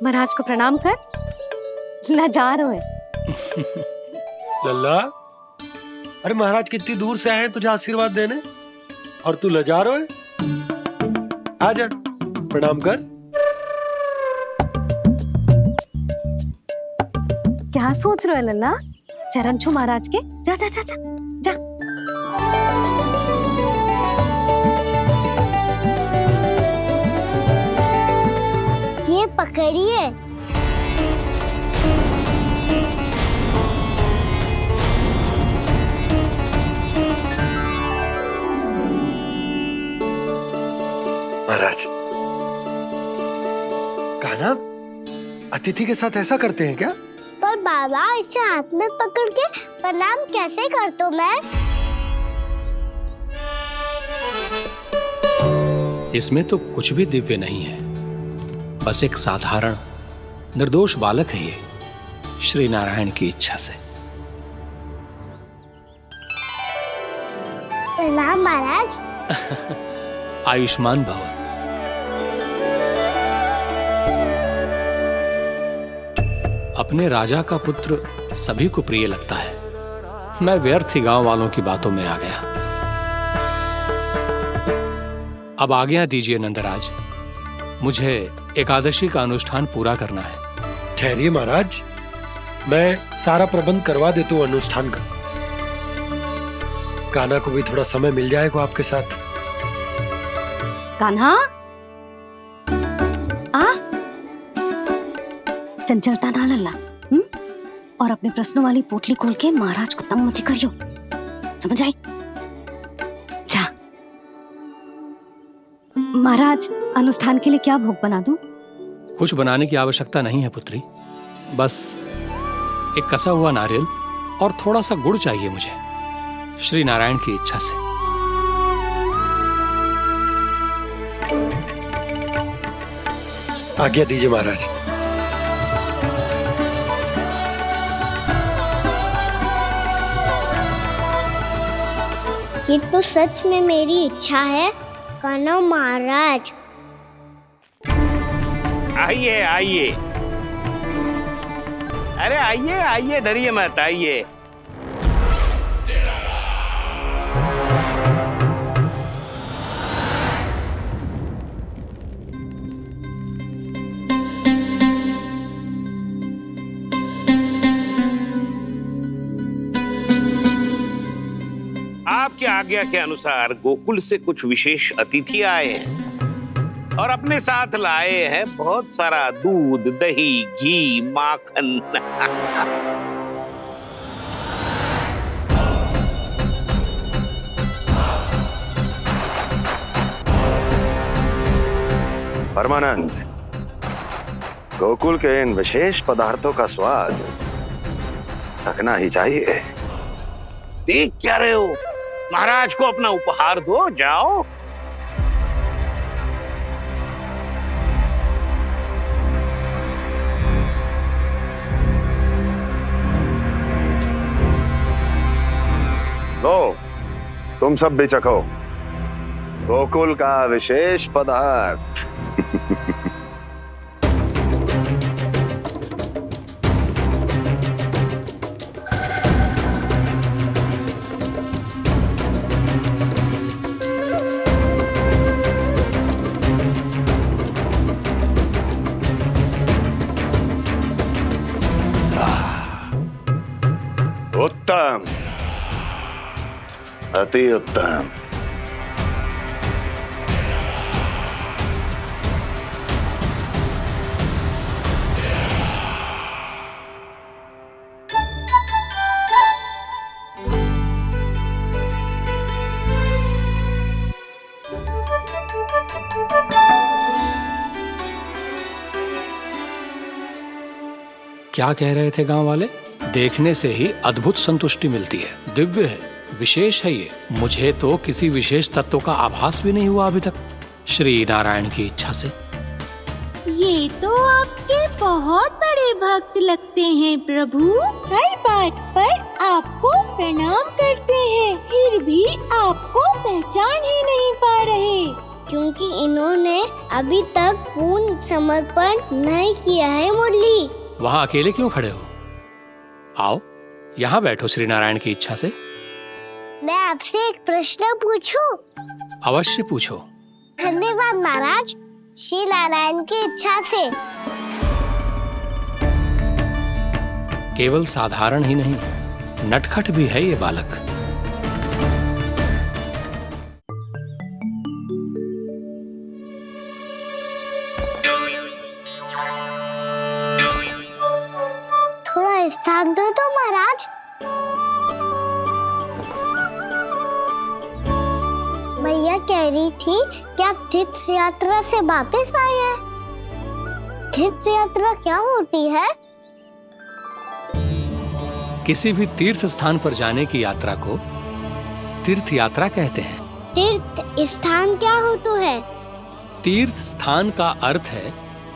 महाराज को प्रणाम कर। लजा रोए। लल्ला, अरे महाराज कितनी दूर से आए हैं तुझे आशीर्वाद देने, और तू लजा रहा है? आजा प्रणाम कर। क्या सोच रहे हो लल्ला? चरण छू महाराज के। जा जा जा जा जा। ये पकड़िए। महाराज, कान्हा अतिथि के साथ ऐसा करते हैं क्या? पर बाबा इसे हाथ में पकड़ के प्रणाम कैसे करता हूँ मैं? इसमें तो कुछ भी दिव्य नहीं है, बस एक साधारण निर्दोष बालक है ये, श्री नारायण की इच्छा से। प्रणाम महाराज। आयुष्मान भव। अपने राजा का पुत्र सभी को प्रिय लगता है। मैं व्यर्थ ही गांव वालों की बातों में आ गया। अब आज्ञा दीजिए नंदराज, मुझे एकादशी का अनुष्ठान पूरा करना है। ठहरिए महाराज, मैं सारा प्रबंध करवा देता हूँ अनुष्ठान का। कान्हा को भी थोड़ा समय मिल जाएगा आपके साथ। कान्हा, आ चंचलता ना लल्ला। और अपने प्रश्नों वाली पोटली खोल के महाराज को तंग मत करियो, समझ आई? जा महाराज, अनुष्ठान के लिए क्या भोग बना दूं? कुछ बनाने की आवश्यकता नहीं है पुत्री, बस एक कसा हुआ नारियल और थोड़ा सा गुड़ चाहिए मुझे, श्री नारायण की इच्छा से। आज्ञा दीजिए महाराज। ये तो सच में मेरी इच्छा है कान्हा महाराज। आइए आइए, अरे आइए आइए, डरिए मत, आइए। आपकी आज्ञा के अनुसार गोकुल से कुछ विशेष अतिथि आए हैं। और अपने साथ लाए हैं बहुत सारा दूध, दही, घी, माखन। परमानंद, गोकुल के इन विशेष पदार्थों का स्वाद चखना ही चाहिए। देख क्या रहे हो? महाराज को अपना उपहार दो, जाओ। लो, तुम सब भी चखो गोकुल का विशेष पदार्थ। उत्तम, अति उत्तम। क्या कह रहे थे गांव वाले? देखने से ही अद्भुत संतुष्टि मिलती है, दिव्य है, विशेष है ये। मुझे तो किसी विशेष तत्व का आभास भी नहीं हुआ अभी तक, श्री नारायण की इच्छा से। ये तो आपके बहुत बड़े भक्त लगते हैं प्रभु। हर बात पर आपको प्रणाम करते हैं, फिर भी आपको पहचान ही नहीं पा रहे। क्योंकि इन्होंने अभी तक पूर्ण समर्पण नहीं किया है मुरली। वहाँ अकेले क्यों खड़े हो? आओ यहाँ बैठो श्री नारायण की इच्छा से। मैं आपसे एक प्रश्न पूछूं? अवश्य पूछो। धन्यवाद महाराज, श्री नारायण की इच्छा से। केवल साधारण ही नहीं, नटखट भी है ये बालक। थोड़ा स्थान दो तो महाराज। मैया कह रही थी कि आप तीर्थ यात्रा से वापस आए हैं। तीर्थ यात्रा क्या होती है? किसी भी तीर्थ स्थान पर जाने की यात्रा को तीर्थ यात्रा कहते हैं। तीर्थ स्थान क्या होता है? तीर्थ स्थान का अर्थ है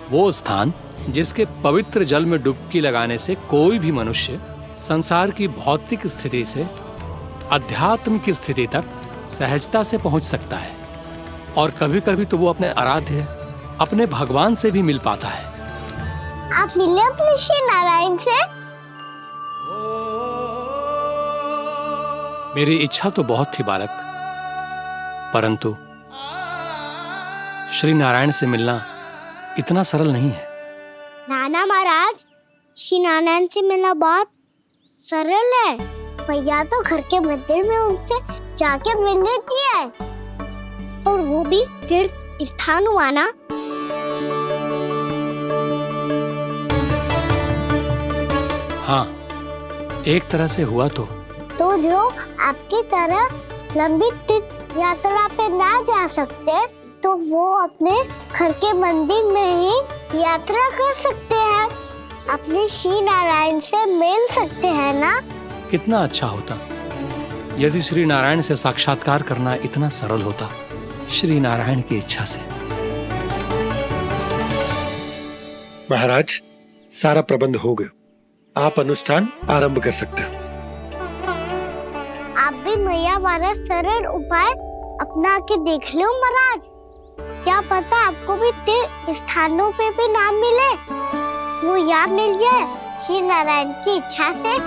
वो स्थान जिसके पवित्र जल में डुबकी लगाने से कोई भी मनुष्य संसार की भौतिक स्थिति से अध्यात्म की स्थिति तक सहजता से पहुंच सकता है, और कभी कभी तो वो अपने आराध्य, अपने भगवान से भी मिल पाता है। आप मिले अपने श्री नारायण से? मेरी इच्छा तो बहुत थी बालक, परंतु श्री नारायण से मिलना इतना सरल नहीं है। नाना महाराज, श्री नारायण से मिलना बहुत सरल है। भैया तो घर के मंदिर में उनसे जाके मिल लेती है, और वो भी तीर्थ स्थान हुआ ना। हाँ, एक तरह से हुआ तो जो आपकी तरह लंबी तीर्थ यात्रा पे ना जा सकते, तो वो अपने घर के मंदिर में ही यात्रा कर सकते हैं, अपने श्री नारायण से मिल सकते हैं ना। कितना अच्छा होता यदि श्री नारायण से साक्षात्कार करना इतना सरल होता, श्री नारायण की इच्छा से। महाराज, सारा प्रबंध हो गया, आप अनुष्ठान आरंभ कर सकते हैं। आप भी मैया वाला सरल उपाय अपना के देख लो महाराज। क्या पता आपको भी तीर्थ स्थानों पे भी नाम मिले, वो यहाँ मिल जाए श्री नारायण की इच्छा से।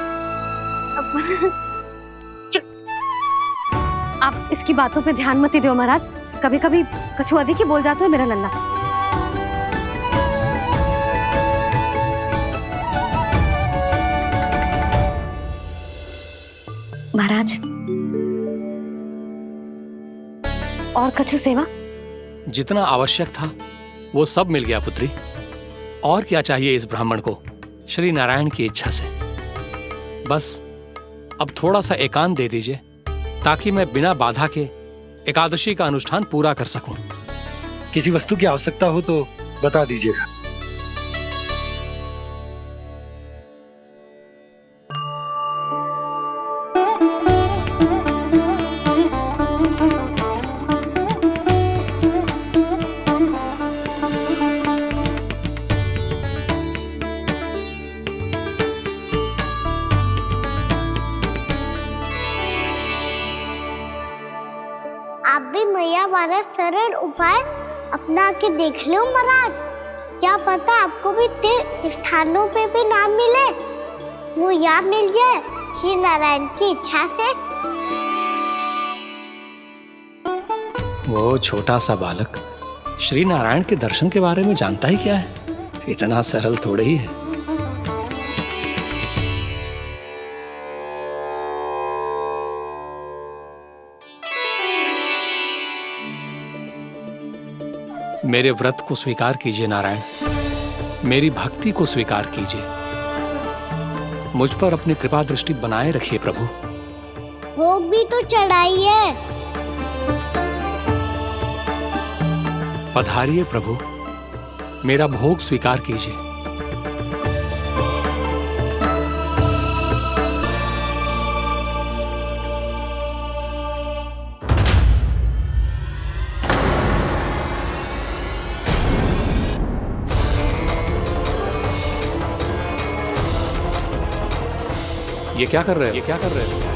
आप इसकी बातों पे ध्यान मत दो महाराज, कभी कभी कछु अधिक ही बोल जाते हो मेरा लल्ला। महाराज, और कछु सेवा? जितना आवश्यक था वो सब मिल गया पुत्री। और क्या चाहिए इस ब्राह्मण को श्री नारायण की इच्छा से। बस अब थोड़ा सा एकांत दे दीजिए ताकि मैं बिना बाधा के एकादशी का अनुष्ठान पूरा कर सकूं। किसी वस्तु की आवश्यकता हो तो बता दीजिएगा। आप भी मैया वाला सरल उपाय अपना के देख लो महाराज। क्या पता आपको भी तीर्थ स्थानों पे भी नाम मिले, वो यहाँ मिल जाए श्री नारायण की इच्छा से। वो छोटा सा बालक श्री नारायण के दर्शन के बारे में जानता ही क्या है, इतना सरल थोड़े ही है। मेरे व्रत को स्वीकार कीजिए नारायण, मेरी भक्ति को स्वीकार कीजिए। मुझ पर अपनी कृपा दृष्टि बनाए रखिए प्रभु। भोग भी तो चढ़ाइए। पधारिए प्रभु, मेरा भोग स्वीकार कीजिए। ये क्या कर रहे हो?